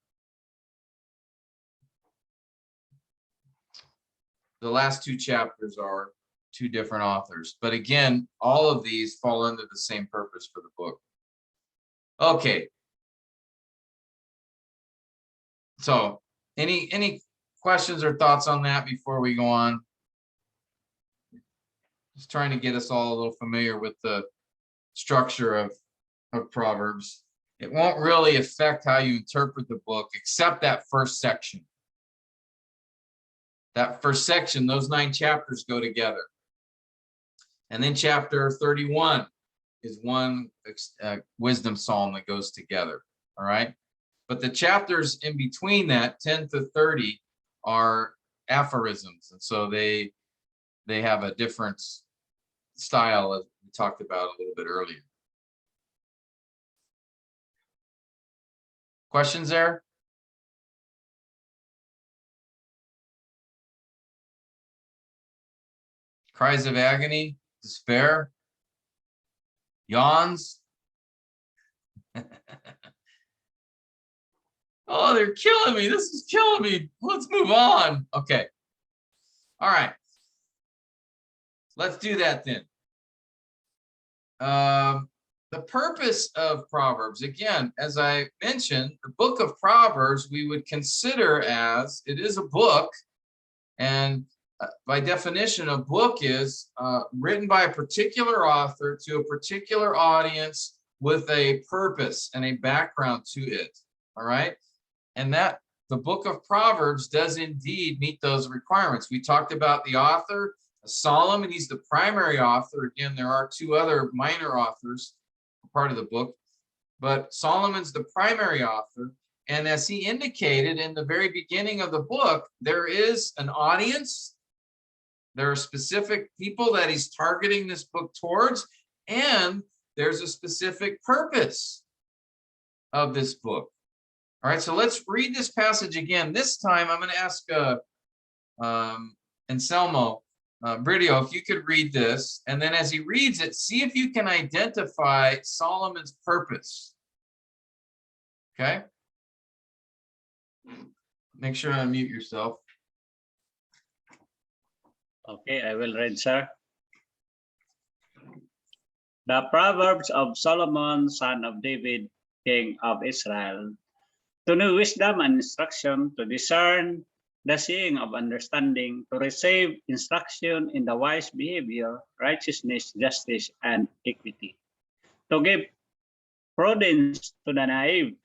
last 2 chapters are 2 different authors. But again, all of these fall under the same purpose for the book. Okay. So any questions or thoughts on that before we go on? Just trying to get us all a little familiar with the structure of Proverbs. It won't really affect how you interpret the book, except that first section. That first section, those 9 chapters go together. And then chapter 31 is one wisdom psalm that goes together. All right. But the chapters in between that, 10 to 30, are aphorisms. And so they have a different style, as we talked about a little bit earlier. Questions there? Cries of agony, despair, yawns. Oh, they're killing me. This is killing me. Let's move on. Okay. All right. Let's do that then. The purpose of Proverbs, again, as I mentioned, the book of Proverbs we would consider as, it is a book, and by definition, a book is written by a particular author to a particular audience with a purpose and a background to it. All right. And that the book of Proverbs does indeed meet those requirements. We talked about the author, Solomon. He's the primary author. Again, there are 2 other minor authors, part of the book, but Solomon's the primary author. And as he indicated in the very beginning of the book, there is an audience. There are specific people that he's targeting this book towards, and there's a specific purpose of this book. All right, so let's read this passage again. This time I'm going to ask Anselmo, Bridio, if you could read this, and then as he reads it, see if you can identify Solomon's purpose. Okay? Make sure to unmute yourself. Okay, I will read, sir. The Proverbs of Solomon, son of David, king of Israel, to know wisdom and instruction, to discern the seeing of understanding, to receive instruction in the wise behavior, righteousness, justice, and equity, to give prudence to the naive,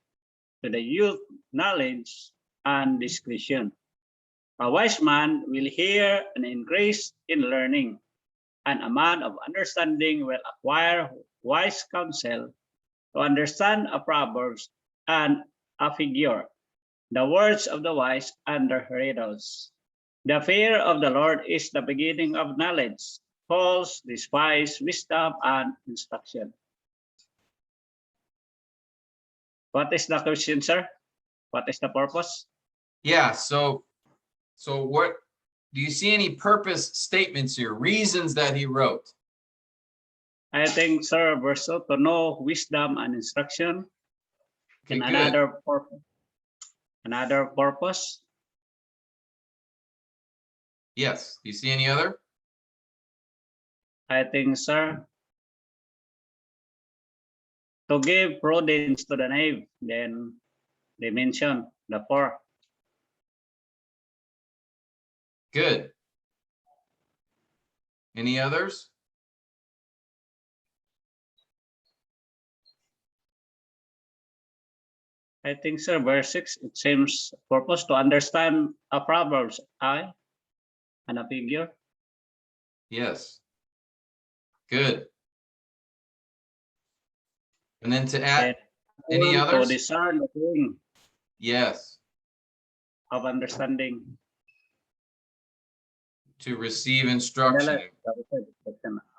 to the youth knowledge and discretion. A wise man will hear and increase in learning, and a man of understanding will acquire wise counsel, to understand a proverb and a figure, the words of the wise and their riddles. The fear of the Lord is the beginning of knowledge. Fools despise wisdom and instruction. What is the question, sir? What is the purpose? Yeah, so what do you see any purpose statements here, reasons that he wrote? I think, sir, verse 2, to know wisdom and instruction. Okay, And good. another purpose. Yes. Do you see any other? I think, sir, to give prudence to the naive. Then they mention the poor. Good. Any others? I think, sir, verse 6, it seems purpose to understand a Proverbs, I, and a figure. Yes. Good. And then to add, And any to others? discern the thing Yes. of understanding. To receive instruction.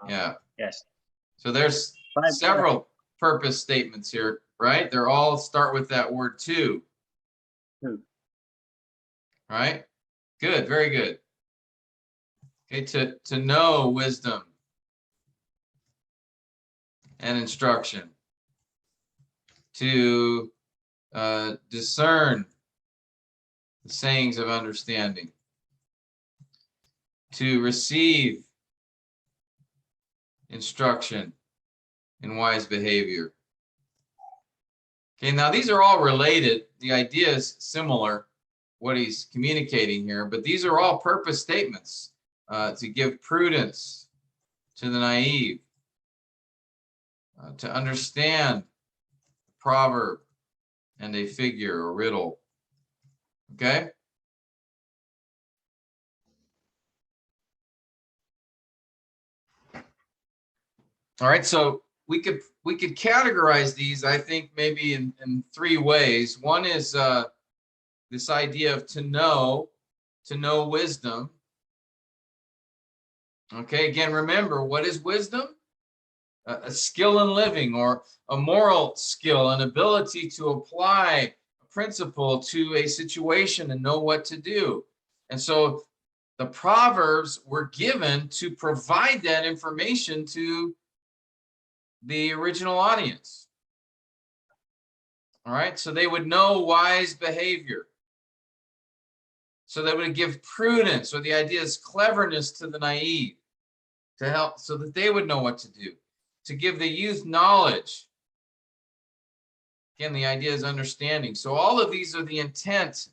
Yeah. Yes. So there's Five, several purpose statements here, right? They're all start with that word to. To. Right? Good, very good. Okay, to know wisdom and instruction. To discern the sayings of understanding. To receive instruction in wise behavior. Okay, now these are all related. The idea is similar, what he's communicating here, but these are all purpose statements to give prudence to the naive, to understand a proverb and a figure or riddle. Okay? All right, so we could categorize these, I think, maybe in three ways. One is this idea of to know wisdom. Okay, again, remember, what is wisdom? A skill in living, or a moral skill, an ability to apply a principle to a situation and know what to do. And so the Proverbs were given to provide that information to the original audience. All right, so they would know wise behavior. So they would give prudence, or the idea is cleverness, to the naive, to help so that they would know what to do. To give the youth knowledge. Again, the idea is understanding. So all of these are the intent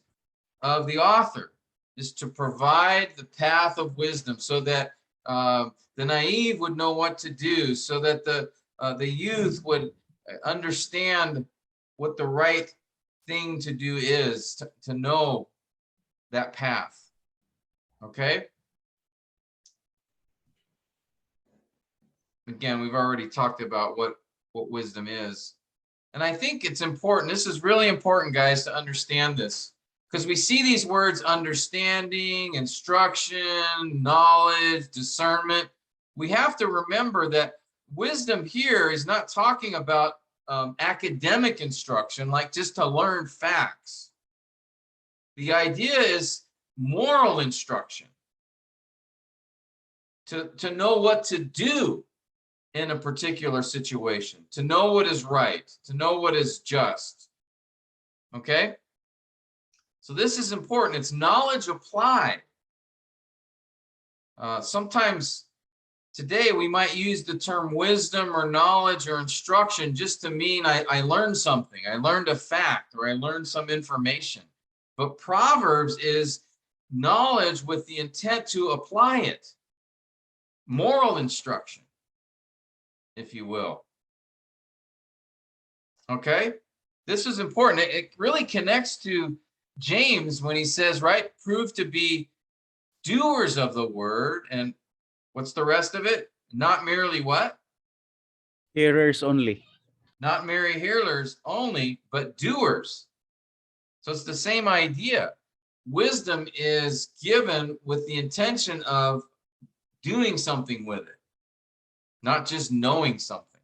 of the author, is to provide the path of wisdom so that the naive would know what to do, so that the youth would understand what the right thing to do is, to know that path. Okay? Again, we've already talked about what wisdom is. And I think it's important. This is really important, guys, to understand this, because we see these words: understanding, instruction, knowledge, discernment. We have to remember that wisdom here is not talking about academic instruction, like just to learn facts. The idea is moral instruction, to know what to do in a particular situation, to know what is right, to know what is just. Okay? So this is important. It's knowledge applied. Sometimes today we might use the term wisdom or knowledge or instruction just to mean I learned something, I learned a fact, or I learned some information. But Proverbs is knowledge with the intent to apply it. Moral instruction, if you will. Okay? This is important. It really connects to James when he says, right, prove to be doers of the word. And what's the rest of it? Not merely what? Hearers only. Not merely hearers only, but doers. So it's the same idea. Wisdom is given with the intention of doing something with it, not just knowing something.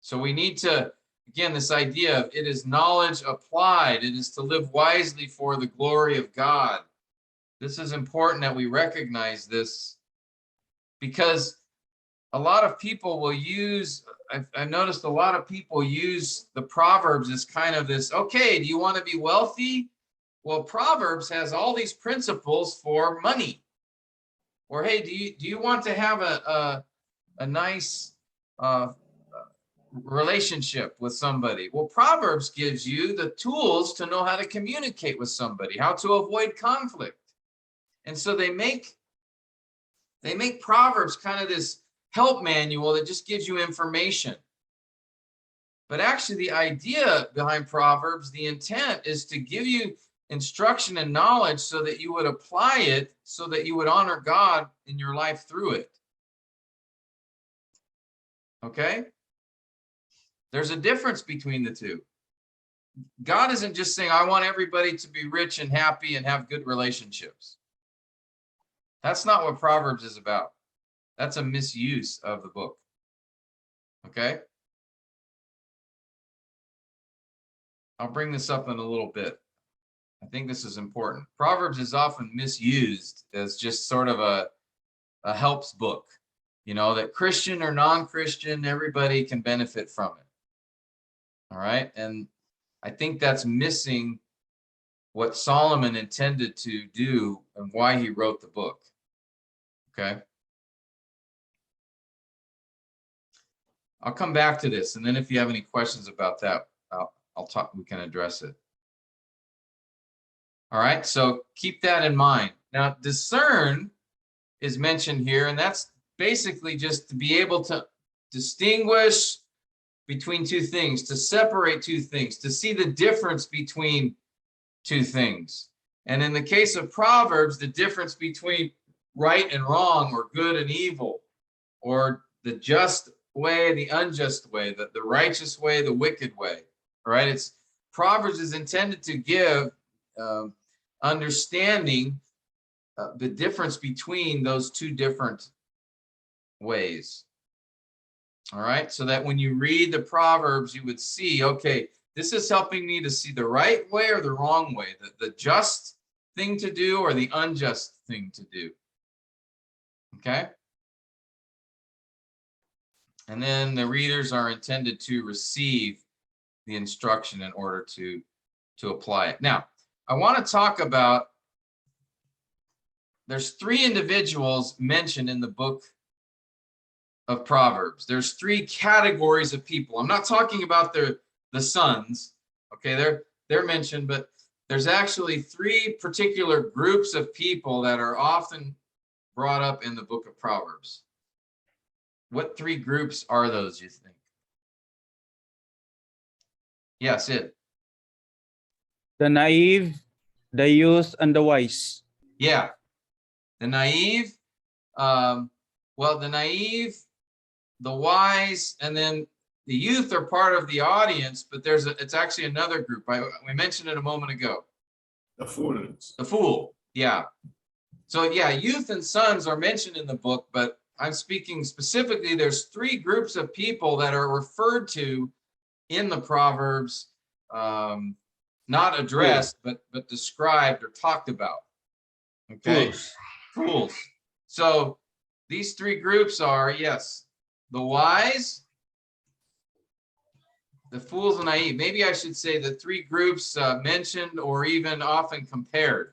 So we need to, again, this idea of it is knowledge applied. It is to live wisely for the glory of God. This is important that we recognize this, because a lot of people will use, I've noticed a lot of people use the Proverbs as kind of this, okay, do you want to be wealthy? Well, Proverbs has all these principles for money. Or, hey, do you want to have a nice relationship with somebody? Well, Proverbs gives you the tools to know how to communicate with somebody, how to avoid conflict. And so they make They make Proverbs kind of this help manual that just gives you information. But actually, the idea behind Proverbs, the intent is to give you instruction and knowledge so that you would apply it, so that you would honor God in your life through it. Okay? There's a difference between the two. God isn't just saying, I want everybody to be rich and happy and have good relationships. That's not what Proverbs is about. That's a misuse of the book. Okay? I'll bring this up in a little bit. I think this is important. Proverbs is often misused as just sort of a helps book, you know, that Christian or non-Christian, everybody can benefit from it. All right. And I think that's missing what Solomon intended to do and why he wrote the book. Okay. I'll come back to this. And then if you have any questions about that, I'll talk, we can address it. All right. So keep that in mind. Now, discern is mentioned here, and that's basically just to be able to distinguish between two things, to separate two things, to see the difference between two things. And in the case of Proverbs, the difference between right and wrong, or good and evil, or the just way, the unjust way, the righteous way, the wicked way. All right. It's Proverbs is intended to give understanding the difference between those two different ways. All right. So that when you read the Proverbs, you would see, okay, this is helping me to see the right way or the wrong way, the just thing to do or the unjust thing to do. Okay. And then the readers are intended to receive the instruction in order to apply it. Now, I want to talk about, there's three individuals mentioned in the book of Proverbs. There's three categories of people. I'm not talking about the sons. Okay, they're mentioned, but there's actually three particular groups of people that are often brought up in the book of Proverbs. What three groups are those, you think? Yes, it. The naive, the youth, and the wise. Yeah. The naive, the naive, the wise, and then the youth are part of the audience, but it's actually another group. We mentioned it a moment ago. The fools. The fool. Yeah. So yeah, youth and sons are mentioned in the book, but I'm speaking specifically, there's three groups of people that are referred to in the Proverbs, not addressed, but described or talked about. Okay. Fools. So these three groups are, yes, the wise, the fools, and naive. Maybe I should say the three groups mentioned or even often compared,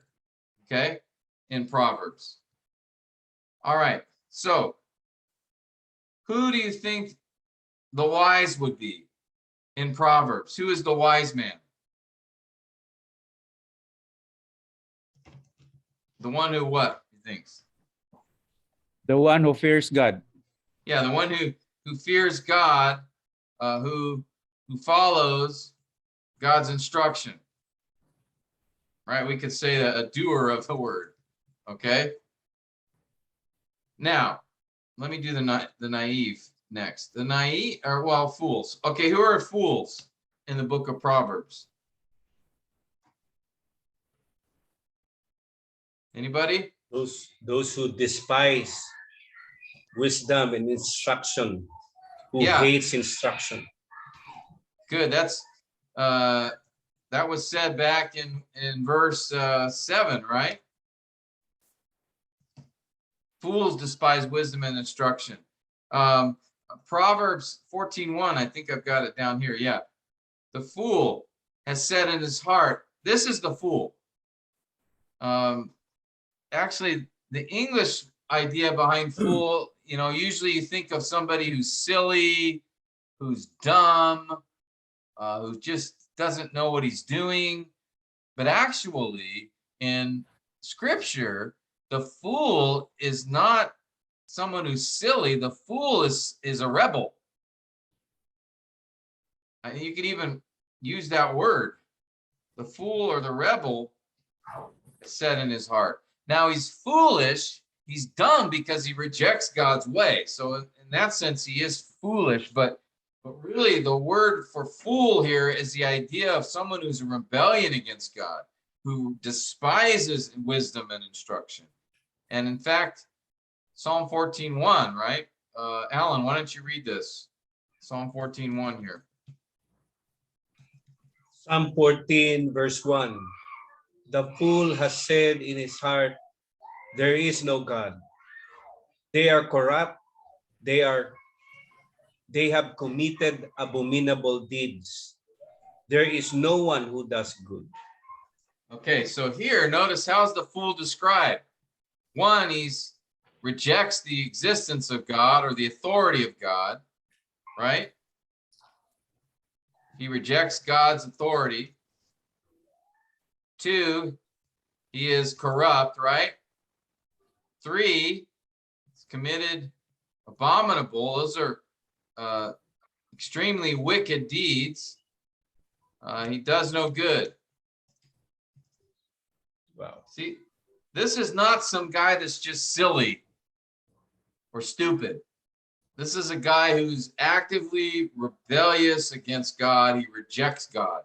okay, in Proverbs. All right. So who do you think the wise would be in Proverbs? Who is the wise man? The one who what, he thinks? The one who fears God. Yeah, the one who fears God, who follows God's instruction. Right? We could say a doer of the word. Okay. Now, let me do the naive next. The naive, or well, fools. Okay, who are fools in the book of Proverbs? Anybody? Those who despise wisdom and instruction, who Yeah. hates instruction. Good. That's that was said back in verse 7, right? Fools despise wisdom and instruction. Proverbs 14:1, I think I've got it down here. Yeah. The fool has said in his heart, this is the fool. Actually, the English idea behind fool, usually you think of somebody who's silly, who's dumb, who just doesn't know what he's doing. But actually, in Scripture, the fool is not someone who's silly. The fool is a rebel. You could even use that word. The fool or the rebel said in his heart. Now he's foolish. He's dumb because he rejects God's way. So in that sense, he is foolish. But really, the word for fool here is the idea of someone who's in rebellion against God, who despises wisdom and instruction. And in fact, Psalm 14:1, right? Alan, why don't you read this? Psalm 14:1 here. Psalm 14, verse 1. The fool has said in his heart, there is no God. They are corrupt. They have committed abominable deeds. There is no one who does good. Okay, so here, notice how's the fool described? One, he's rejects the existence of God or the authority of God, right? He rejects God's authority. Two, he is corrupt, right? Three, he's committed abominable. Those are extremely wicked deeds. He does no good. Wow. See, this is not some guy that's just silly or stupid. This is a guy who's actively rebellious against God. He rejects God.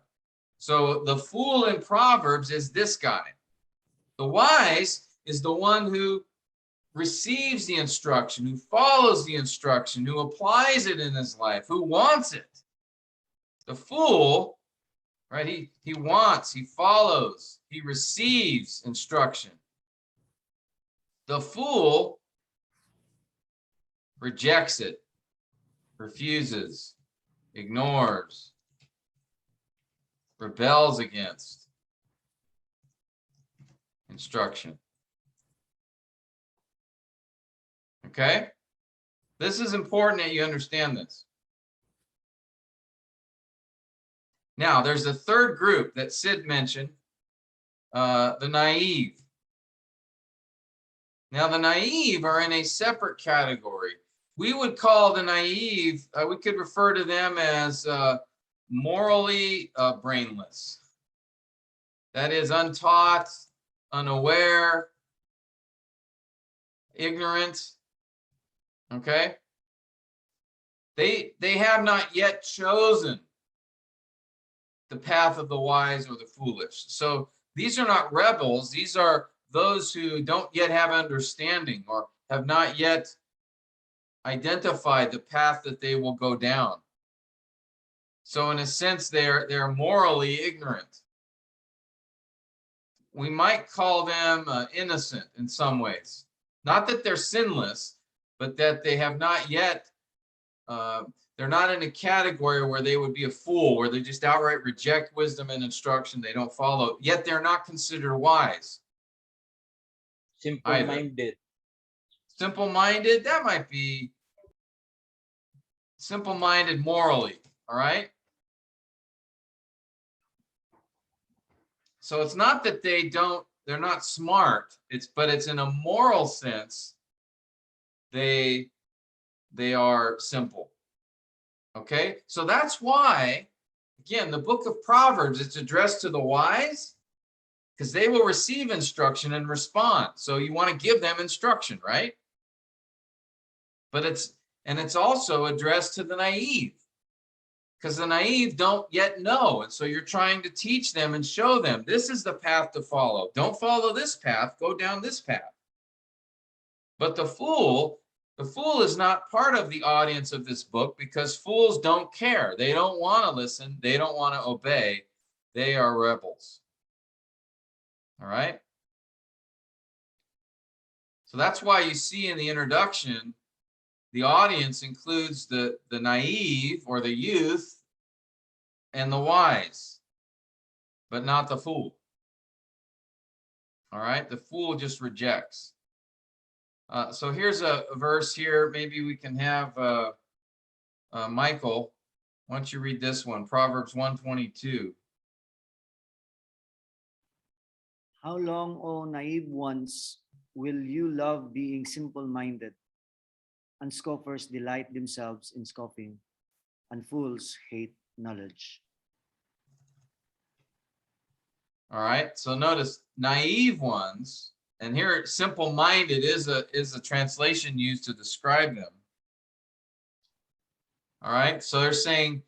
So the fool in Proverbs is this guy. The wise is the one who receives the instruction, who follows the instruction, who applies it in his life, who wants it. The fool, right? He wants, he follows, he receives instruction. The fool rejects it, refuses, ignores, rebels against instruction. Okay? This is important that you understand this. Now, there's a third group that Sid mentioned, the naive. Now, the naive are in a separate category. We would call the naive, we could refer to them as morally brainless. That is untaught, unaware, ignorant. Okay? They have not yet chosen the path of the wise or the foolish. So these are not rebels. These are those who don't yet have understanding or have not yet identified the path that they will go down. So in a sense, they're morally ignorant. We might call them innocent in some ways. Not that they're sinless, but that they have not yet, they're not in a category where they would be a fool, where they just outright reject wisdom and instruction. They don't follow, yet they're not considered wise. Simple-minded. Simple-minded, that might be simple-minded morally, all right? So it's not that they're not smart, but it's in a moral sense, they are simple. Okay, so that's why, again, the book of Proverbs, it's addressed to the wise because they will receive instruction and respond. So you want to give them instruction, right? But it's also addressed to the naive because the naive don't yet know. And so you're trying to teach them and show them this is the path to follow. Don't follow this path, go down this path. But the fool is not part of the audience of this book because fools don't care. They don't want to listen. They don't want to obey. They are rebels. All right? So that's why you see in the introduction, the audience includes the naive or the youth and the wise, but not the fool. All right? The fool just rejects. So here's a verse here. Maybe we can have Michael. Why don't you read this one? Proverbs 1:22. How long, O naive ones, will you love being simple-minded? and scoffers delight themselves in scoffing, and fools hate knowledge. All right, so notice naive ones, and here simple-minded is a translation used to describe them. All right, so they're saying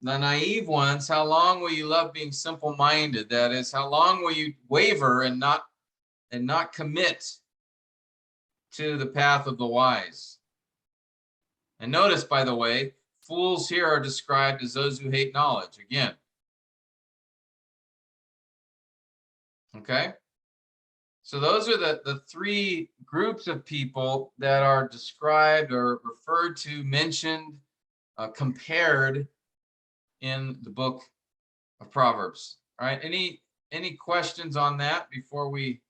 the naive ones, how long will you love being simple-minded? That is, how long will you waver and not commit to the path of the wise? And notice, by the way, fools here are described as those who hate knowledge. Again. Okay. So those are the three groups of people that are described or referred to, mentioned, compared in the book of Proverbs. All right. Any questions on that before we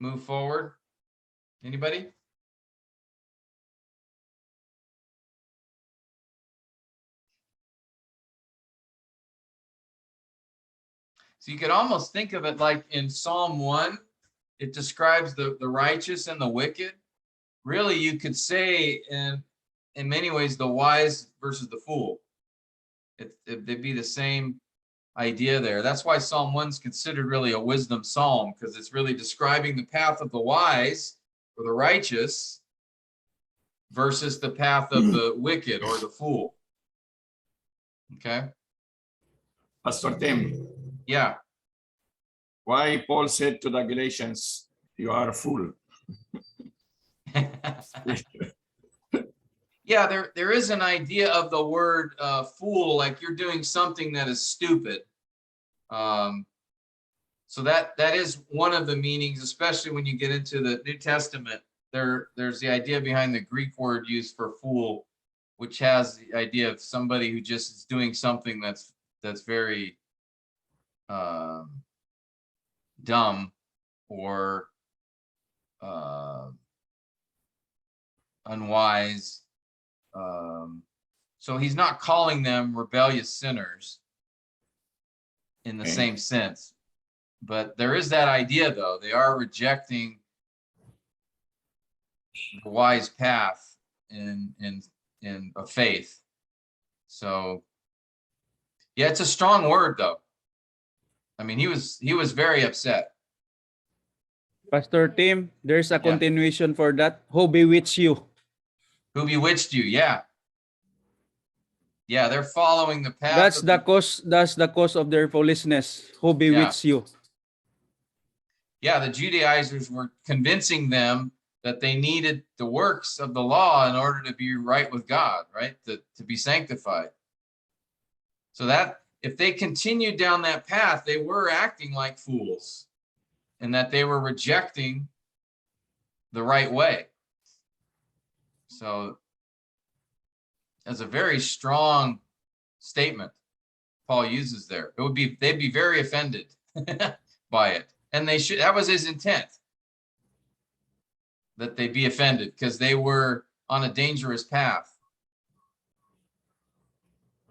move forward? Anybody? So you could almost think of it like in Psalm 1, it describes the righteous and the wicked. Really, you could say in many ways the wise versus the fool. They'd be the same idea there. That's why Psalm 1 is considered really a wisdom psalm, because it's really describing the path of the wise or the righteous versus the path of the wicked or the fool. Okay? Pastor Tim, Yeah. why Paul said to the Galatians, you are a fool? Yeah, there is an idea of the word fool, like you're doing something that is stupid. So that is one of the meanings, especially when you get into the New Testament. There's the idea behind the Greek word used for fool, which has the idea of somebody who just is doing something that's very dumb or unwise. So he's not calling them rebellious sinners in the same sense, but there is that idea, though. They are rejecting the wise path in a faith. So yeah, it's a strong word, though. I mean, he was very upset. Pastor Tim, there's a Yeah. continuation for that. Who bewitched you? Who bewitched you? Yeah. Yeah, they're following the path. That's the cause. That's the cause of their foolishness. Who bewitched you? Yeah, the Judaizers were convincing them that they needed the works of the law in order to be right with God, right? To be sanctified. So that if they continued down that path, they were acting like fools, and that they were rejecting the right way. So that's a very strong statement Paul uses there. They'd be very offended by it. And they should, that was his intent, that they be offended because they were on a dangerous path.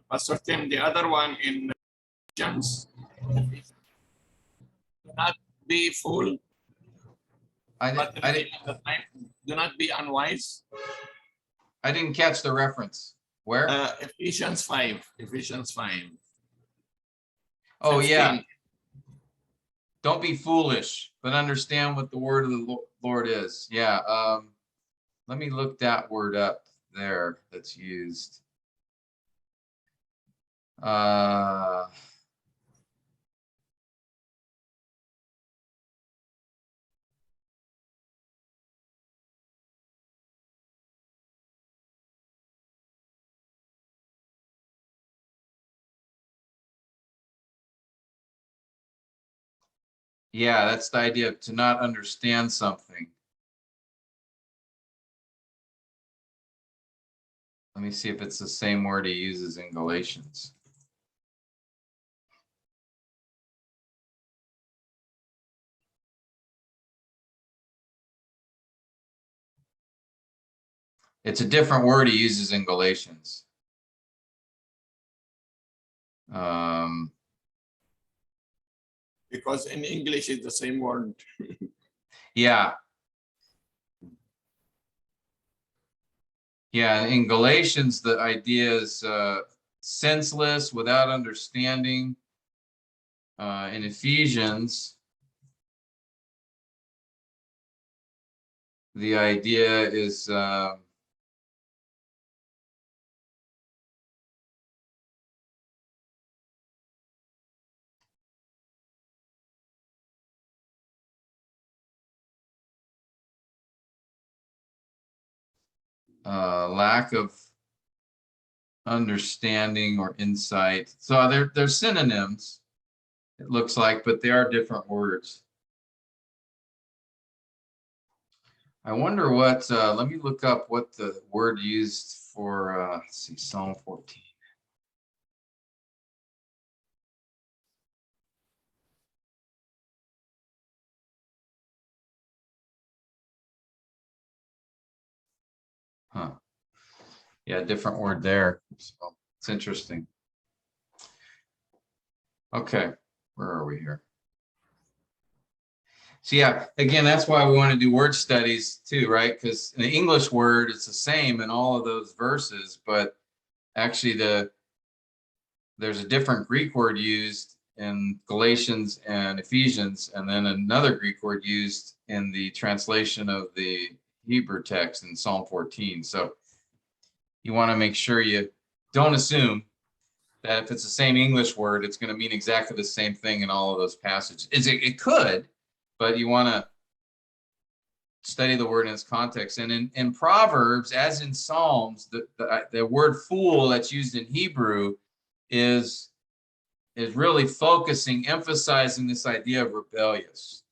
Pastor Tim, the other one in Ephesians, do not be fool, but do not be unwise. I didn't catch the reference. Where? Ephesians 5. Oh, 15. yeah. Don't be foolish, but understand what the word of the Lord is. Yeah. Let me look that word up there that's used. Yeah, that's the idea of to not understand something. Let me see if it's the same word he uses in Galatians. It's a different word he uses in Galatians. Because in English it's the same word. Yeah. Yeah, in Galatians, the idea is senseless, without understanding. In Ephesians, the idea is lack of understanding or insight. So they're synonyms, it looks like, but they are different words. I wonder what, let me look up what the word used for, let's see, Psalm 14. Huh. Yeah, different word there. So it's interesting. Okay, where are we here? So yeah, again, that's why we want to do word studies too, right? Because in the English word, it's the same in all of those verses, but actually there's a different Greek word used in Galatians and Ephesians, and then another Greek word used in the translation of the Hebrew text in Psalm 14. So you want to make sure you don't assume that if it's the same English word, it's going to mean exactly the same thing in all of those passages. It could, but you want to study the word in its context. And in Proverbs, as in Psalms, the word fool that's used in Hebrew is really focusing, emphasizing this idea of rebellious,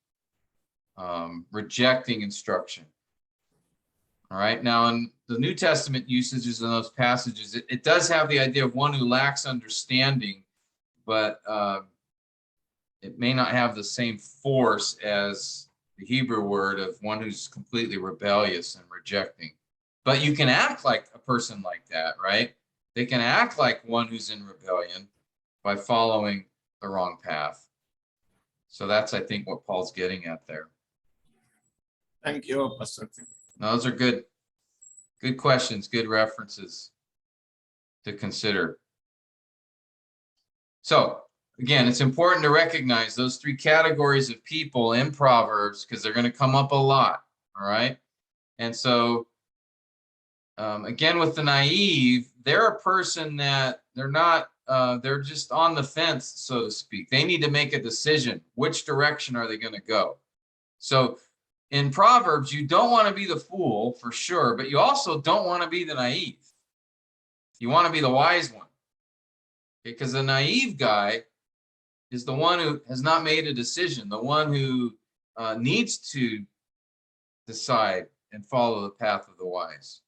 rejecting instruction. All right. Now, in the New Testament usages in those passages, it does have the idea of one who lacks understanding, but it may not have the same force as the Hebrew word of one who's completely rebellious and rejecting. But you can act like a person like that, right? They can act like one who's in rebellion by following the wrong path. So that's, I think, what Paul's getting at there. Thank you, Pastor Tim. Now, those are good questions, good references to consider. So again, it's important to recognize those three categories of people in Proverbs because they're going to come up a lot. All right. And so again, with the naive, they're a person that they're not, they're just on the fence, so to speak. They need to make a decision. Which direction are they going to go? So in Proverbs, you don't want to be the fool for sure, but you also don't want to be the naive. You want to be the wise one. Because the naive guy is the one who has not made a decision, the one who needs to decide and follow the path of the wise.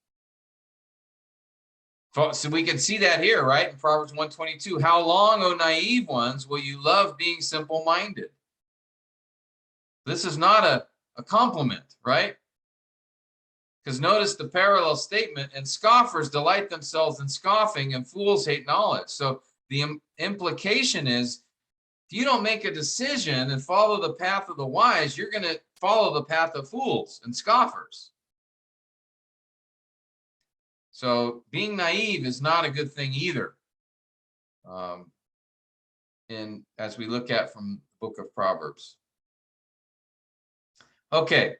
So we can see that here, right? In Proverbs 122, how long, O naive ones, will you love being simple-minded? This is not a compliment, right? Because notice the parallel statement, and scoffers delight themselves in scoffing, and fools hate knowledge. So the implication is, if you don't make a decision and follow the path of the wise, you're going to follow the path of fools and scoffers. So being naive is not a good thing either. And as we look at from the book of Proverbs. Okay.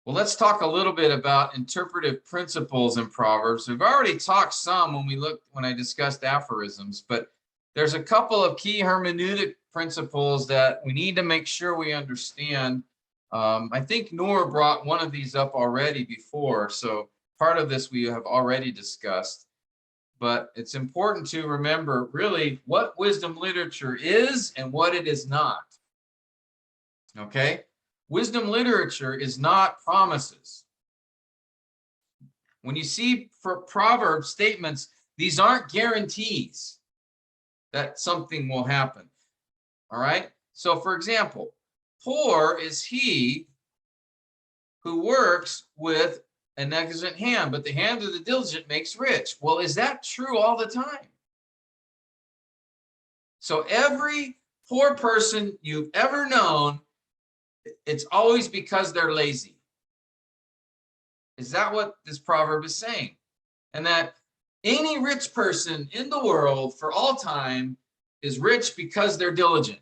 Well, let's talk a little bit about interpretive principles in Proverbs. We've already talked some when I discussed aphorisms, but there's a couple of key hermeneutic principles that we need to make sure we understand. I think Noor brought one of these up already before, so part of this we have already discussed. But it's important to remember really what wisdom literature is and what it is not. Okay? Wisdom literature is not promises. When you see for Proverbs statements, these aren't guarantees that something will happen. All right? So for example, poor is he who works with a negligent hand, but the hand of the diligent makes rich. Well, is that true all the time? So every poor person you've ever known, it's always because they're lazy. Is that what this proverb is saying? And that any rich person in the world for all time is rich because they're diligent?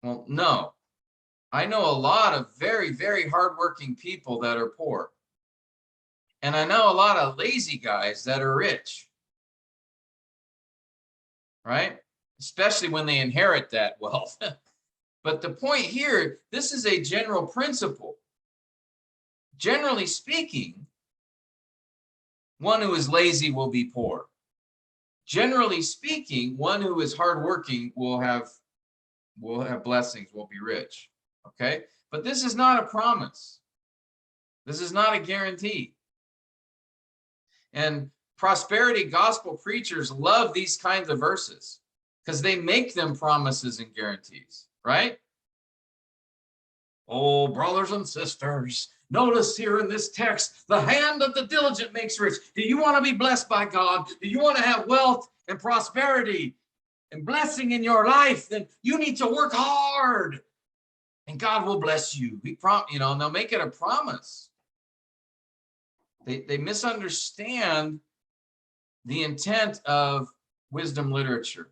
Well, no. I know a lot of very, very hardworking people that are poor. And I know a lot of lazy guys that are rich. Right? Especially when they inherit that wealth. But the point here, this is a general principle. Generally speaking, one who is lazy will be poor. Generally speaking, one who is hardworking will have blessings, will be rich. Okay? But this is not a promise. This is not a guarantee. And prosperity gospel preachers love these kinds of verses because they make them promises and guarantees, right? Oh, brothers and sisters, notice here in this text, the hand of the diligent makes rich. Do you want to be blessed by God? Do you want to have wealth and prosperity and blessing in your life? Then you need to work hard and God will bless you. And they'll make it a promise. They misunderstand the intent of wisdom literature.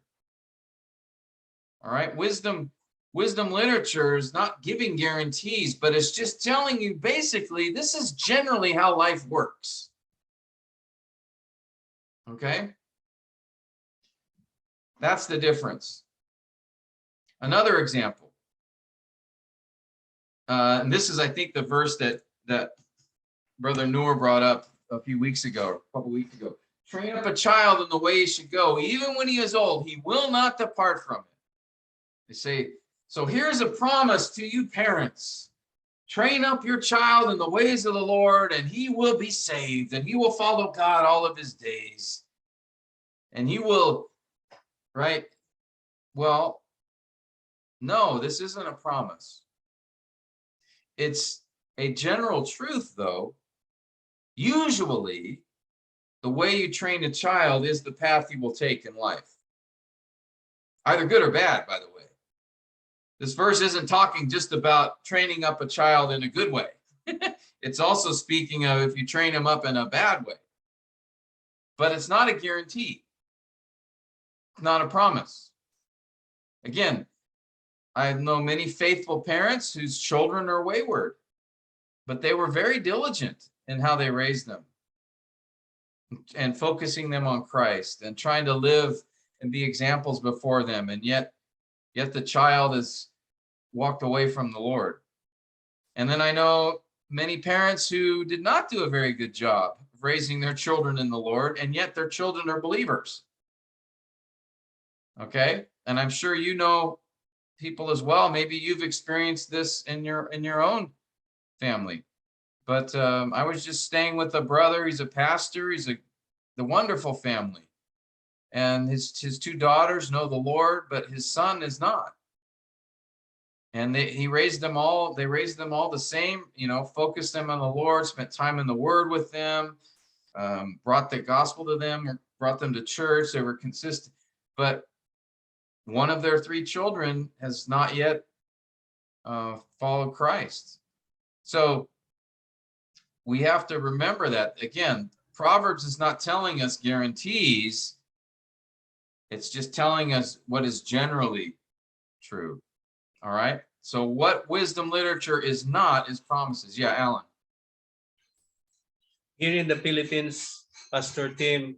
All right, wisdom literature is not giving guarantees, but it's just telling you basically this is generally how life works. Okay? That's the difference. Another example. And this is, I think, the verse that Brother Noor brought up a couple weeks ago. Train up a child in the way he should go. Even when he is old, he will not depart from it. They say, so here's a promise to you parents. Train up your child in the ways of the Lord, and he will be saved, and he will follow God all of his days. And he will, right? Well, no, this isn't a promise. It's a general truth, though. Usually, the way you train a child is the path he will take in life. Either good or bad, by the way. This verse isn't talking just about training up a child in a good way. It's also speaking of if you train him up in a bad way. But it's not a guarantee. It's not a promise. Again, I know many faithful parents whose children are wayward, but they were very diligent in how they raised them and focusing them on Christ and trying to live and be examples before them. And yet the child has walked away from the Lord. And then I know many parents who did not do a very good job of raising their children in the Lord, and yet their children are believers. Okay? And I'm sure you know people as well. Maybe you've experienced this in your own family. But I was just staying with a brother. He's a pastor. He's the wonderful family. And his two daughters know the Lord, but his son is not. And he raised them all. They raised them all the same, focused them on the Lord, spent time in the Word with them, brought the gospel to them, brought them to church. They were consistent. But one of their three children has not yet followed Christ. So we have to remember that. Again, Proverbs is not telling us guarantees. It's just telling us what is generally true. All right. So what wisdom literature is not is promises. Yeah, Alan. Here in the Philippines, Pastor Tim,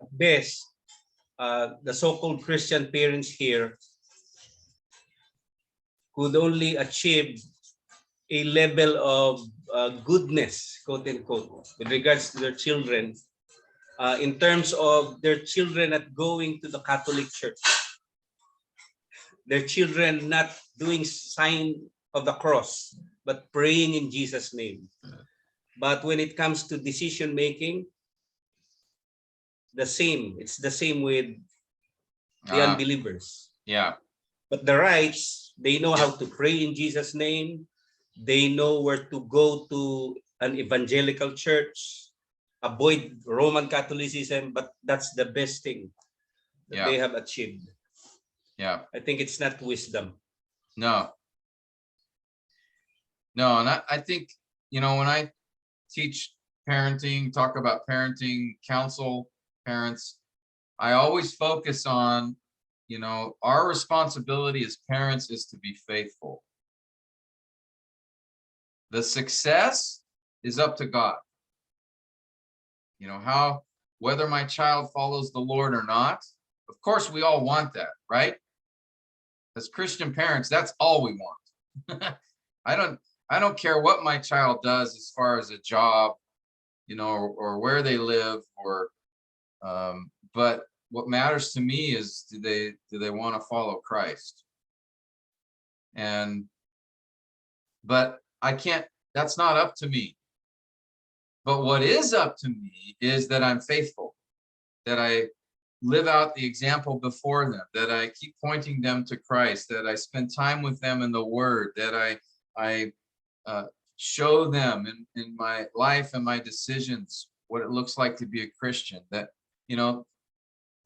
at best, the so-called Christian parents here could only achieve a level of goodness, quote unquote, with regards to their children, in terms of their children not going to the Catholic Church, their children not doing sign of the cross, but praying in Jesus' name. But when it comes to decision making, it's the same with the unbelievers. Yeah. But the rights, they know how to pray in Jesus' name. They know where to go to an evangelical church, avoid Roman Catholicism, but that's the best thing that they have achieved. Yeah. I think it's not wisdom. No, and I think you know, when I teach parenting, talk about parenting, counsel parents, I always focus on, you know, our responsibility as parents is to be faithful. The success is up to God. You know, whether my child follows the Lord or not, of course, we all want that, right? As Christian parents, that's all we want. I don't care what my child does as far as a job, you know, or where they live, or but what matters to me is do they want to follow Christ? But I can't, that's not up to me. But what is up to me is that I'm faithful, that I live out the example before them, that I keep pointing them to Christ, that I spend time with them in the Word, that I show them in my life and my decisions what it looks like to be a Christian. That, you know,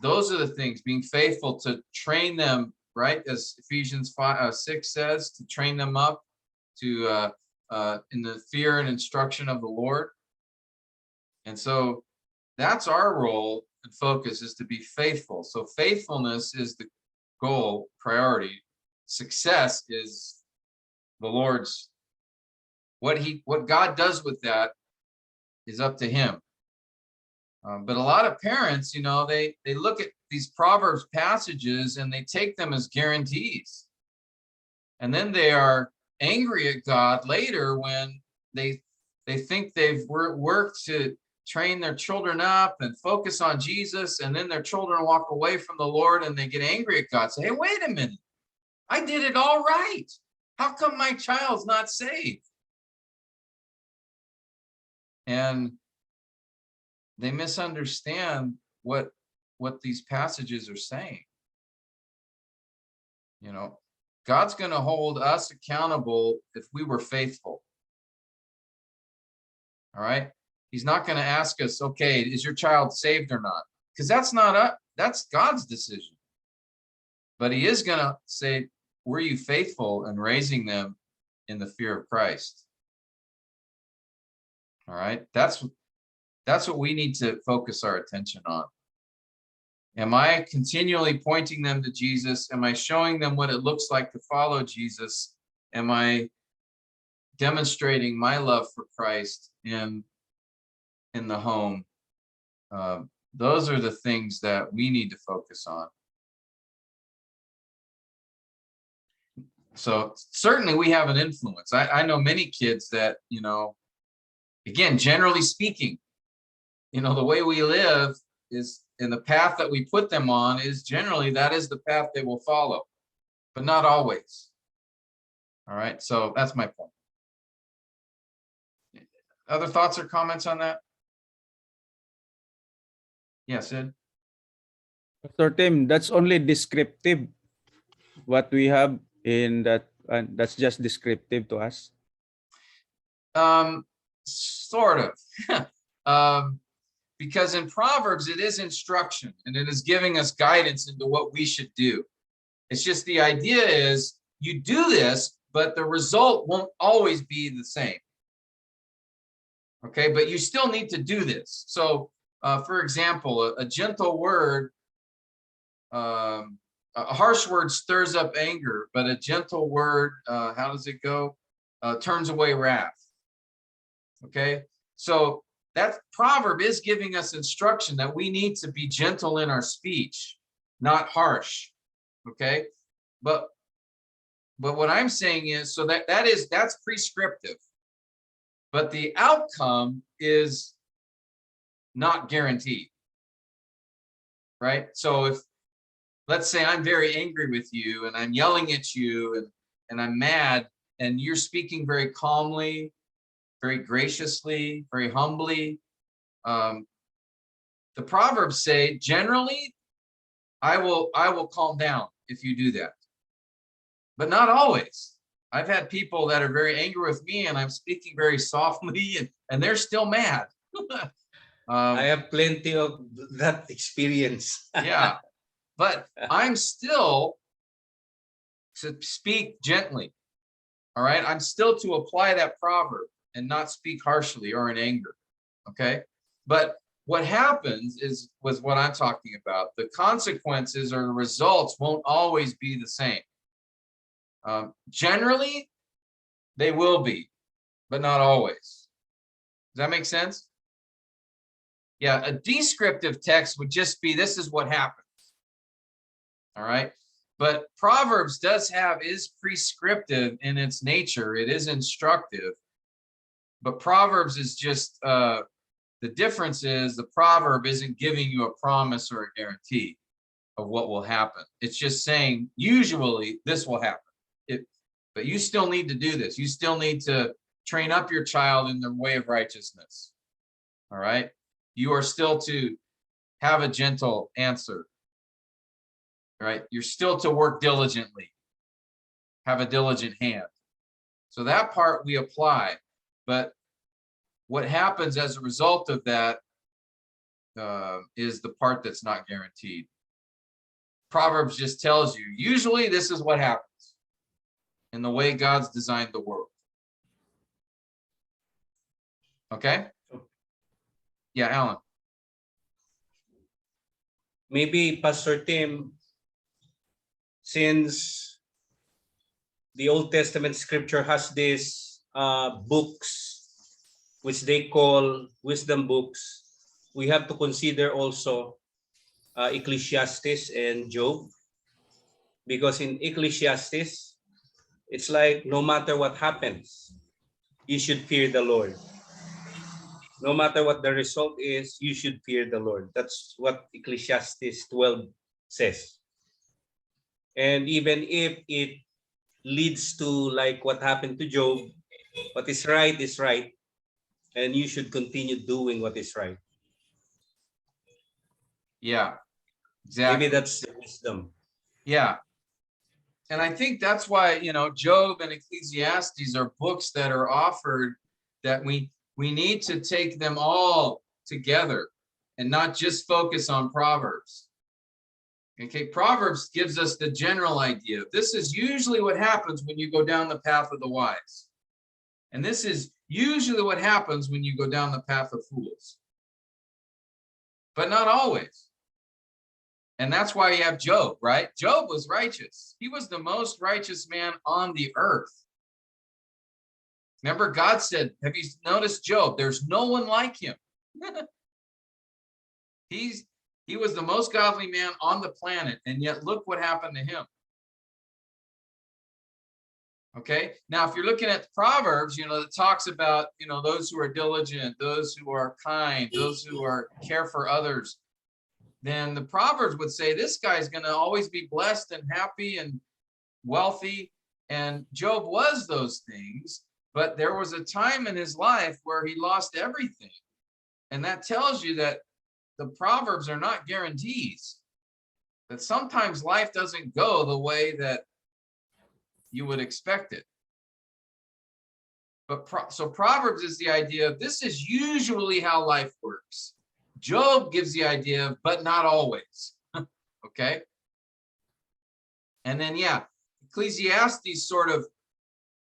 those are the things, being faithful to train them, right? As Ephesians 6 says, to train them up to in the fear and instruction of the Lord. And so that's our role and focus, is to be faithful. So faithfulness is the goal, priority. Success is the Lord's. What God does with that is up to him. But a lot of parents, you know, they look at these Proverbs passages and they take them as guarantees. And then they are angry at God later when they think they've worked to train their children up and focus on Jesus, and then their children walk away from the Lord and they get angry at God. Say, hey, wait a minute. I did it all right. How come my child's not saved? And they misunderstand what these passages are saying. You know, God's going to hold us accountable if we were faithful. All right. He's not going to ask us, okay, is your child saved or not? Because that's not us. That's God's decision. But he is going to say, were you faithful in raising them in the fear of Christ? All right. That's what we need to focus our attention on. Am I continually pointing them to Jesus? Am I showing them what it looks like to follow Jesus? Am I demonstrating my love for Christ in the home? Those are the things that we need to focus on. So certainly we have an influence. I know many kids that, you know, again, generally speaking, you know, the way we live is, in the path that we put them on is generally, that is the path they will follow, but not always. All right, so that's my point. Other thoughts or comments on that? Yes, Ed? Pastor Tim, that's only descriptive. What we have in that, that's just descriptive to us. Sort of. Because in Proverbs, it is instruction and it is giving us guidance into what we should do. It's just the idea is you do this, but the result won't always be the same. Okay, but you still need to do this. So, for example, a gentle word, a harsh word stirs up anger, but a gentle word, how does it go? Turns away wrath. Okay, so that proverb is giving us instruction that we need to be gentle in our speech, not harsh. Okay, but what I'm saying is, so that's prescriptive, but the outcome is not guaranteed, right? So if, let's say I'm very angry with you and I'm yelling at you and I'm mad, and you're speaking very calmly, very graciously, very humbly. The Proverbs say, generally, I will calm down if you do that, but not always. I've had people that are very angry with me and I'm speaking very softly and they're still mad. I have plenty of that experience. Yeah, but I'm still to speak gently. All right, I'm still to apply that proverb and not speak harshly or in anger. Okay. But what happens was what I'm talking about. The consequences or the results won't always be the same. Generally, they will be, but not always. Does that make sense? Yeah, a descriptive text would just be, this is what happens. All right. But Proverbs is prescriptive in its nature. It is instructive. But Proverbs is just, the difference is the proverb isn't giving you a promise or a guarantee of what will happen. It's just saying, usually this will happen. But you still need to do this. You still need to train up your child in the way of righteousness. All right. You are still to have a gentle answer. All right. You're still to work diligently. Have a diligent hand. So that part we apply. But what happens as a result of that is the part that's not guaranteed. Proverbs just tells you, usually this is what happens in the way God's designed the world. Okay? Yeah, Alan. Maybe Pastor Tim, since the Old Testament scripture has these books, which they call wisdom books, we have to consider also Ecclesiastes and Job. Because in Ecclesiastes, it's like no matter what happens, you should fear the Lord. No matter what the result is, you should fear the Lord. That's what Ecclesiastes 12 says. And even if it leads to like what happened to Job, what is right, and you should continue doing what is right. Yeah, exactly. Maybe that's the wisdom. Yeah. And I think that's why, Job and Ecclesiastes are books that are offered that we need to take them all together and not just focus on Proverbs. Okay, Proverbs gives us the general idea. This is usually what happens when you go down the path of the wise. And this is usually what happens when you go down the path of fools. But not always. And that's why you have Job, right? Job was righteous. He was the most righteous man on the earth. Remember, God said, have you noticed Job? There's no one like him. He was the most godly man on the planet, and yet look what happened to him. Okay, now if you're looking at the Proverbs, it talks about, those who are diligent, those who are kind, those who care for others, then the Proverbs would say this guy's going to always be blessed and happy and wealthy. And Job was those things, but there was a time in his life where he lost everything. And that tells you that the Proverbs are not guarantees, that sometimes life doesn't go the way that you would expect it. But so Proverbs is the idea of this is usually how life works. Job gives the idea of, but not always. Okay. And then, Ecclesiastes sort of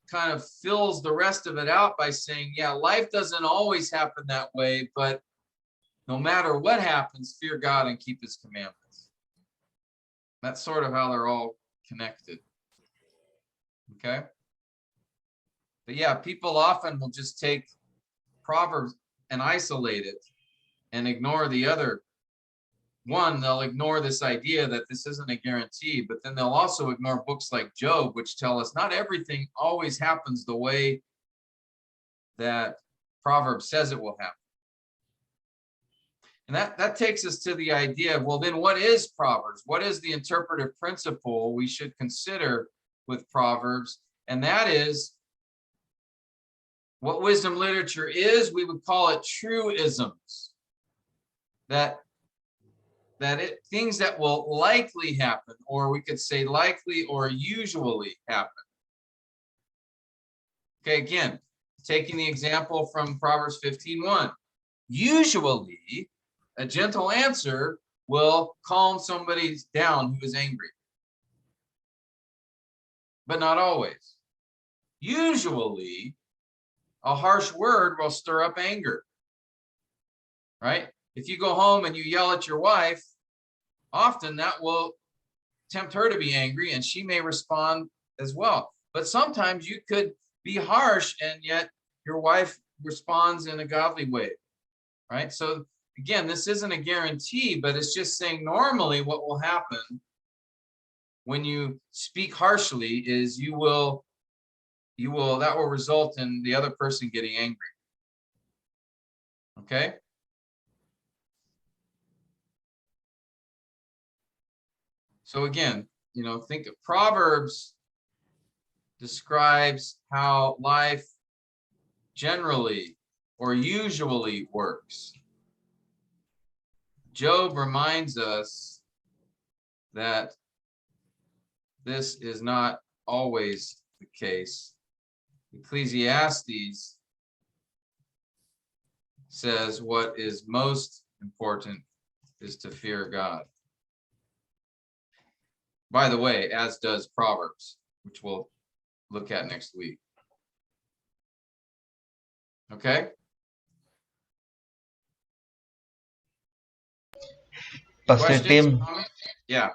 kind of fills the rest of it out by saying, life doesn't always happen that way, but no matter what happens, fear God and keep his commandments. That's sort of how they're all connected. Okay. But people often will just take Proverbs and isolate it and ignore the other one. They'll ignore this idea that this isn't a guarantee, but then they'll also ignore books like Job, which tell us not everything always happens the way that Proverbs says it will happen. And that takes us to the idea of, well, then what is Proverbs? What is the interpretive principle we should consider with Proverbs? And that is what wisdom literature is. We would call it truisms. Things that will likely happen, or we could say likely or usually happen. Okay, again, taking the example from Proverbs 15:1. Usually, a gentle answer will calm somebody down who is angry. But not always. Usually, A harsh word will stir up anger, right? If you go home and you yell at your wife, often that will tempt her to be angry and she may respond as well. But sometimes you could be harsh and yet your wife responds in a godly way, right? So again, this isn't a guarantee, but it's just saying normally what will happen when you speak harshly is that will result in the other person getting angry. Okay? So again, think of Proverbs describes how life generally or usually works. Job reminds us that this is not always the case. Ecclesiastes says what is most important is to fear God. By the way, as does Proverbs, which we'll look at next week. Okay? Pastor Questions? Tim, Comments? Yeah.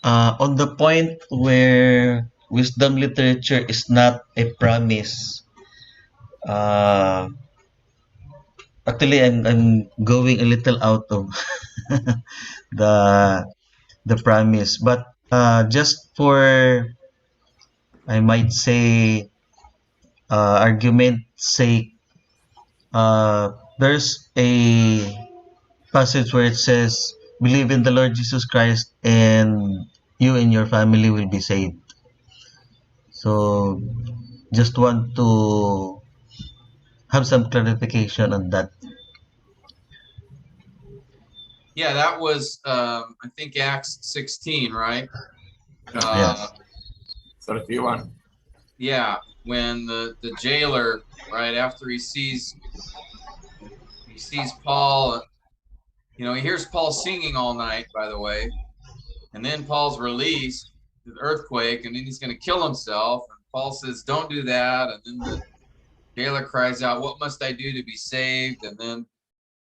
on the point where wisdom literature is not a promise, uh, actually I'm going a little out of the promise, but just for, I might say, argument's sake, there's a passage where it says, "Believe in the Lord Jesus Christ, and you and your family will be saved." So, just want to have some clarification on that. Yeah, that was I think Acts 16, right? Yes. 31. Yeah, when the jailer, right after he sees Paul, he hears Paul singing all night, by the way, and then Paul's released, the earthquake, and then he's going to kill himself. And Paul says, "Don't do that." And then the jailer cries out, "What must I do to be saved?" And then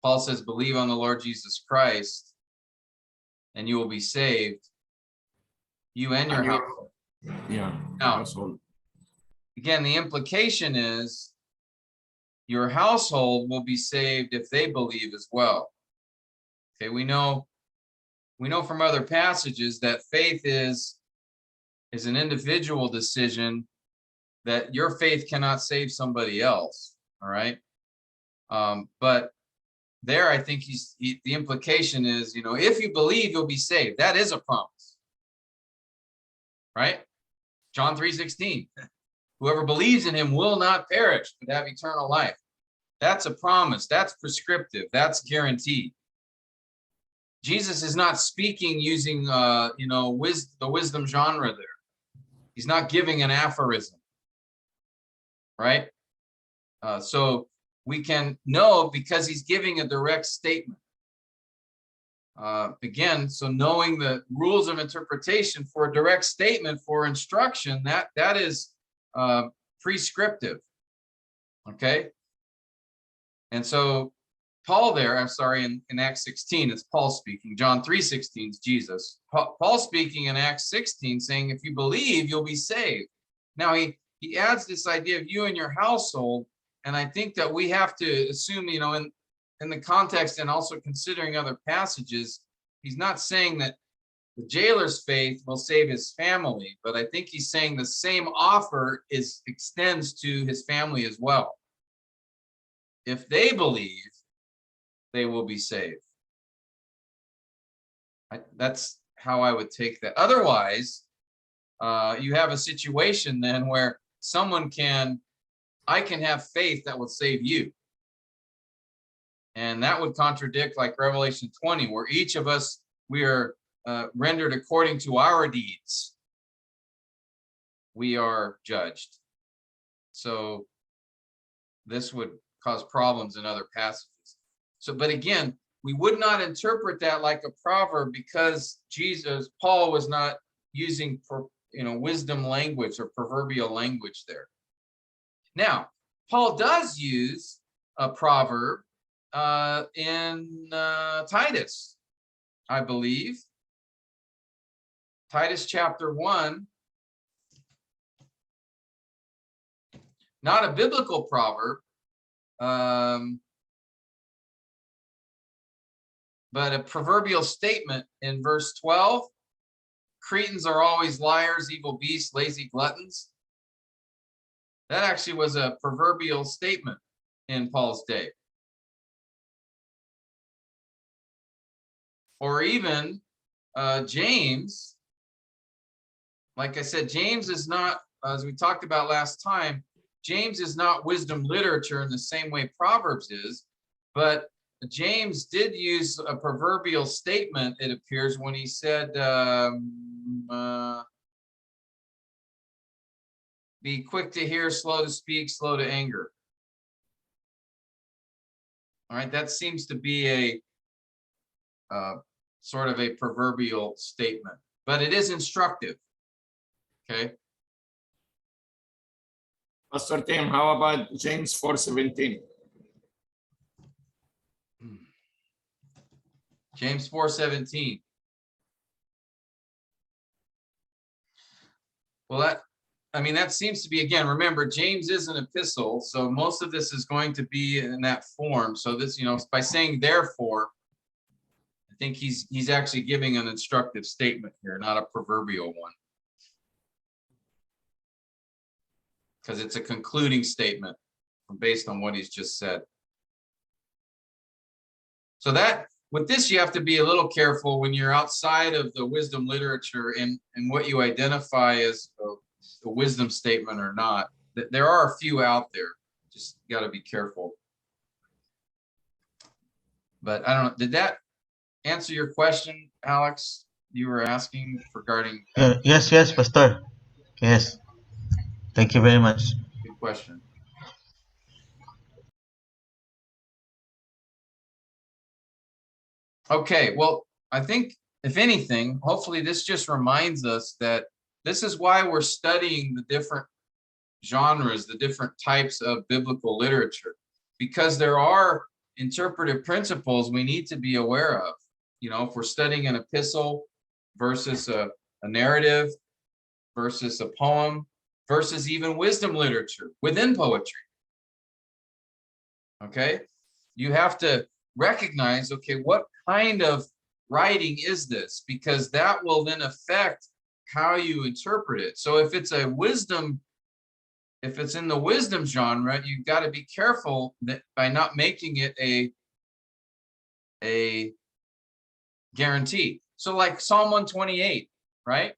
Paul says, "Believe on the Lord Jesus Christ, and you will be saved, you and your And household." Yeah, Now, household. again, the implication is your household will be saved if they believe as well. Okay, we know from other passages that faith is an individual decision, that your faith cannot save somebody else. All right. But there, I think the implication is, if you believe, you'll be saved. That is a promise, right? John 3:16. Whoever believes in him will not perish, but have eternal life. That's a promise. That's prescriptive. That's guaranteed. Jesus is not speaking using, the wisdom genre there. He's not giving an aphorism, right? So we can know because he's giving a direct statement. Again, so knowing the rules of interpretation for a direct statement for instruction, that is prescriptive. Okay. And so Paul there, I'm sorry, in Acts 16, it's Paul speaking. John 3:16 is Jesus. Paul speaking in Acts 16, saying, if you believe, you'll be saved. Now he adds this idea of you and your household. And I think that we have to assume, in the context and also considering other passages, he's not saying that the jailer's faith will save his family, but I think he's saying the same offer extends to his family as well. If they believe, they will be saved. That's how I would take that. Otherwise, you have a situation then where I can have faith that will save you. And that would contradict like Revelation 20, where each of us, we are rendered according to our deeds. We are judged. So this would cause problems in other passages. So, but again, we would not interpret that like a proverb because Paul was not using wisdom language or proverbial language there. Now, Paul does use a proverb in Titus, I believe. Titus chapter 1. Not a biblical proverb, but a proverbial statement in verse 12. Cretans are always liars, evil beasts, lazy gluttons. That actually was a proverbial statement in Paul's day. Or even James, like I said, James is not, as we talked about last time, James is not wisdom literature in the same way Proverbs is, but James did use a proverbial statement, it appears, when he said, be quick to hear, slow to speak, slow to anger. All right, that seems to be a sort of a proverbial statement, but it is instructive. Okay. Pastor Tim, how about James 4:17? James 4:17. Well, that seems to be, again, remember, James is an epistle, so most of this is going to be in that form. So this, by saying therefore, I think he's actually giving an instructive statement here, not a proverbial one. Because it's a concluding statement based on what he's just said. So that, with this, you have to be a little careful when you're outside of the wisdom literature and what you identify as a wisdom statement or not. There are a few out there. Just got to be careful. But I don't know. Did that answer your question, Alex? You were asking regarding. Yes, Pastor. Yes. Thank you very much. Good question. Okay, well, I think if anything, hopefully this just reminds us that this is why we're studying the different genres, the different types of biblical literature, because there are interpretive principles we need to be aware of. If we're studying an epistle versus a narrative versus a poem versus even wisdom literature within poetry. Okay, you have to recognize, okay, what kind of writing is this? Because that will then affect how you interpret it. So if it's in the wisdom genre, you've got to be careful that by not making it a guarantee. So like Psalm 128, right?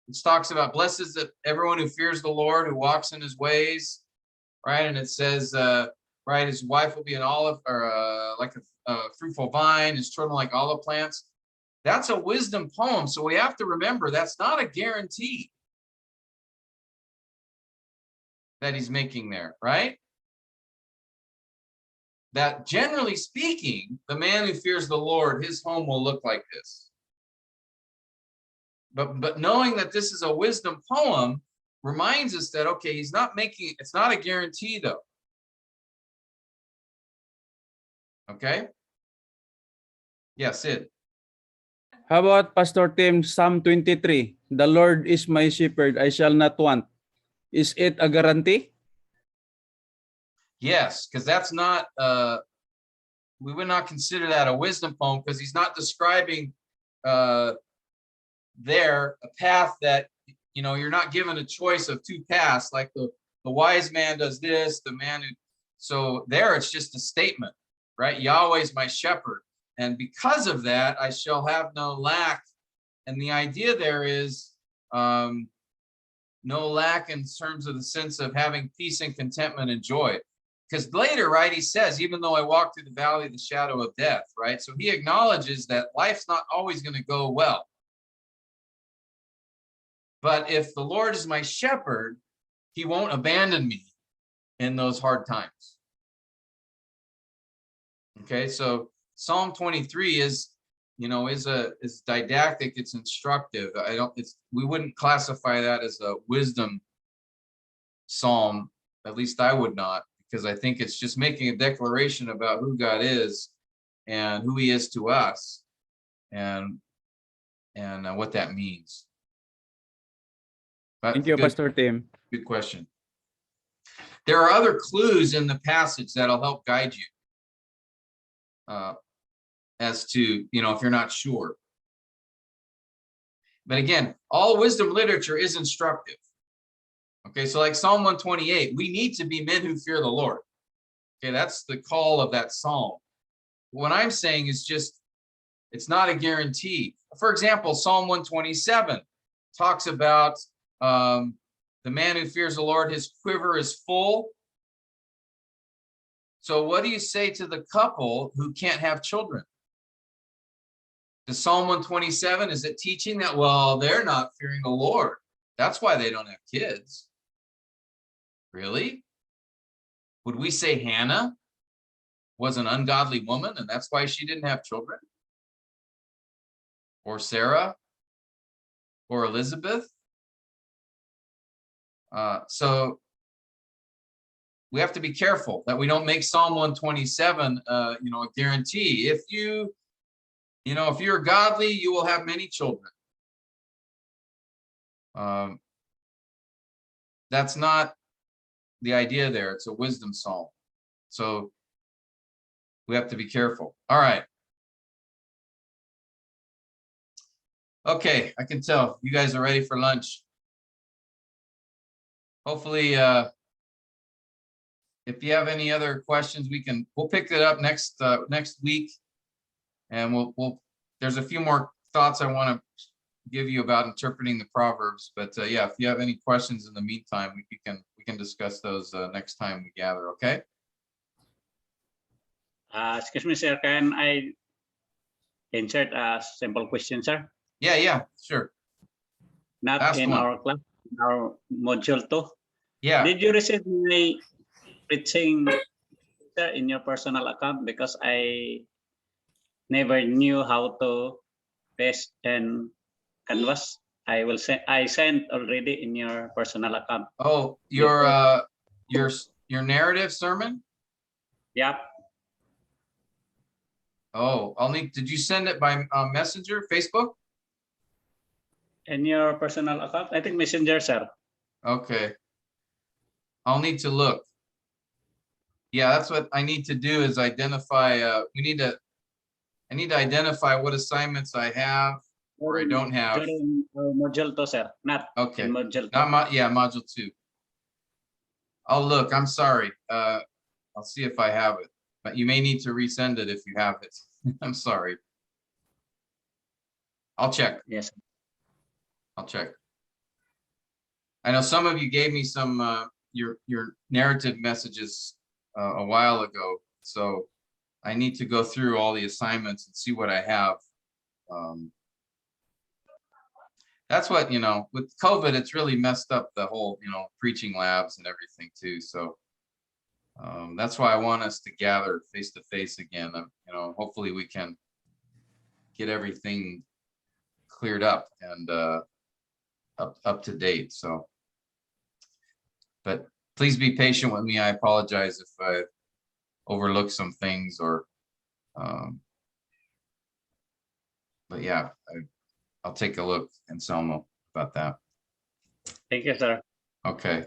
It talks about blessed is everyone who fears the Lord, who walks in his ways, right? And it says, right, his wife will be an olive or like a fruitful vine, his children like olive plants. That's a wisdom poem. So we have to remember that's not a guarantee that he's making there, right? That generally speaking, the man who fears the Lord, his home will look like this. But knowing that this is a wisdom poem reminds us that, okay, he's not making, it's not a guarantee though. Okay? Yes, Sid. How about Pastor Tim, Psalm 23? The Lord is my shepherd, I shall not want. Is it a guarantee? Yes, because that's not, we would not consider that a wisdom poem because he's not describing there a path that, you're not given a choice of two paths, like the wise man does this, the man who, so there it's just a statement, right? Yahweh's my shepherd. And because of that, I shall have no lack. And the idea there is no lack in terms of the sense of having peace and contentment and joy. Because later, right, he says, even though I walk through the valley of the shadow of death, right? So he acknowledges that life's not always going to go well. But if the Lord is my shepherd, he won't abandon me in those hard times. Okay, so Psalm 23 is didactic, it's instructive. We wouldn't classify that as a wisdom psalm At least I would not, because I think it's just making a declaration about who God is and who he is to us, and what that means. But Thank you, good, Pastor Tim. good question. There are other clues in the passage that'll help guide you as to, if you're not sure. But again, all wisdom literature is instructive. Okay, so like Psalm 128, we need to be men who fear the Lord. Okay, that's the call of that psalm. What I'm saying is just, it's not a guarantee. For example, Psalm 127 talks about the man who fears the Lord, his quiver is full. So what do you say to the couple who can't have children? The Psalm 127, is it teaching that, well, they're not fearing the Lord, that's why they don't have kids? Really? Would we say Hannah was an ungodly woman and that's why she didn't have children? Or Sarah? Or Elizabeth? So we have to be careful that we don't make Psalm 127 a guarantee. If if you're godly, you will have many children. That's not the idea there. It's a wisdom psalm. So we have to be careful. All right. Okay, I can tell you guys are ready for lunch. Hopefully, if you have any other questions, we'll pick it up next week, and we'll there's a few more thoughts I want to give you about interpreting the Proverbs. But yeah, if you have any questions in the meantime, we can discuss those next time we gather. Okay. Excuse me, sir. Can I insert a simple question, sir? Yeah, sure. Not Last in one. our class, in our module 2. Yeah. Did you receive my preaching in your personal account? Because I never knew how to paste and canvas. I sent already in your personal account. Oh, your narrative sermon? Yep. Oh, did you send it by Messenger, Facebook? In your personal account, I think Messenger, sir. Okay. I'll need to look. Yeah, that's what I need to do, is identify, I need to identify what assignments I have or I don't have. During module 2, sir. Not Okay. in module 2. Module 2. I'll look. I'm sorry. I'll see if I have it, but you may need to resend it if you have it. I'm sorry. I'll check. Yes. I'll check. I know some of you gave me some your narrative messages a while ago, so I need to go through all the assignments and see what I have. That's what, with COVID, it's really messed up the whole, preaching labs and everything too. So that's why I want us to gather face to face again. Hopefully we can get everything cleared up and up to date. So, but please be patient with me. I apologize if I overlook some things or, but yeah, I'll take a look, Anselmo, about that. Thank you, sir. Okay.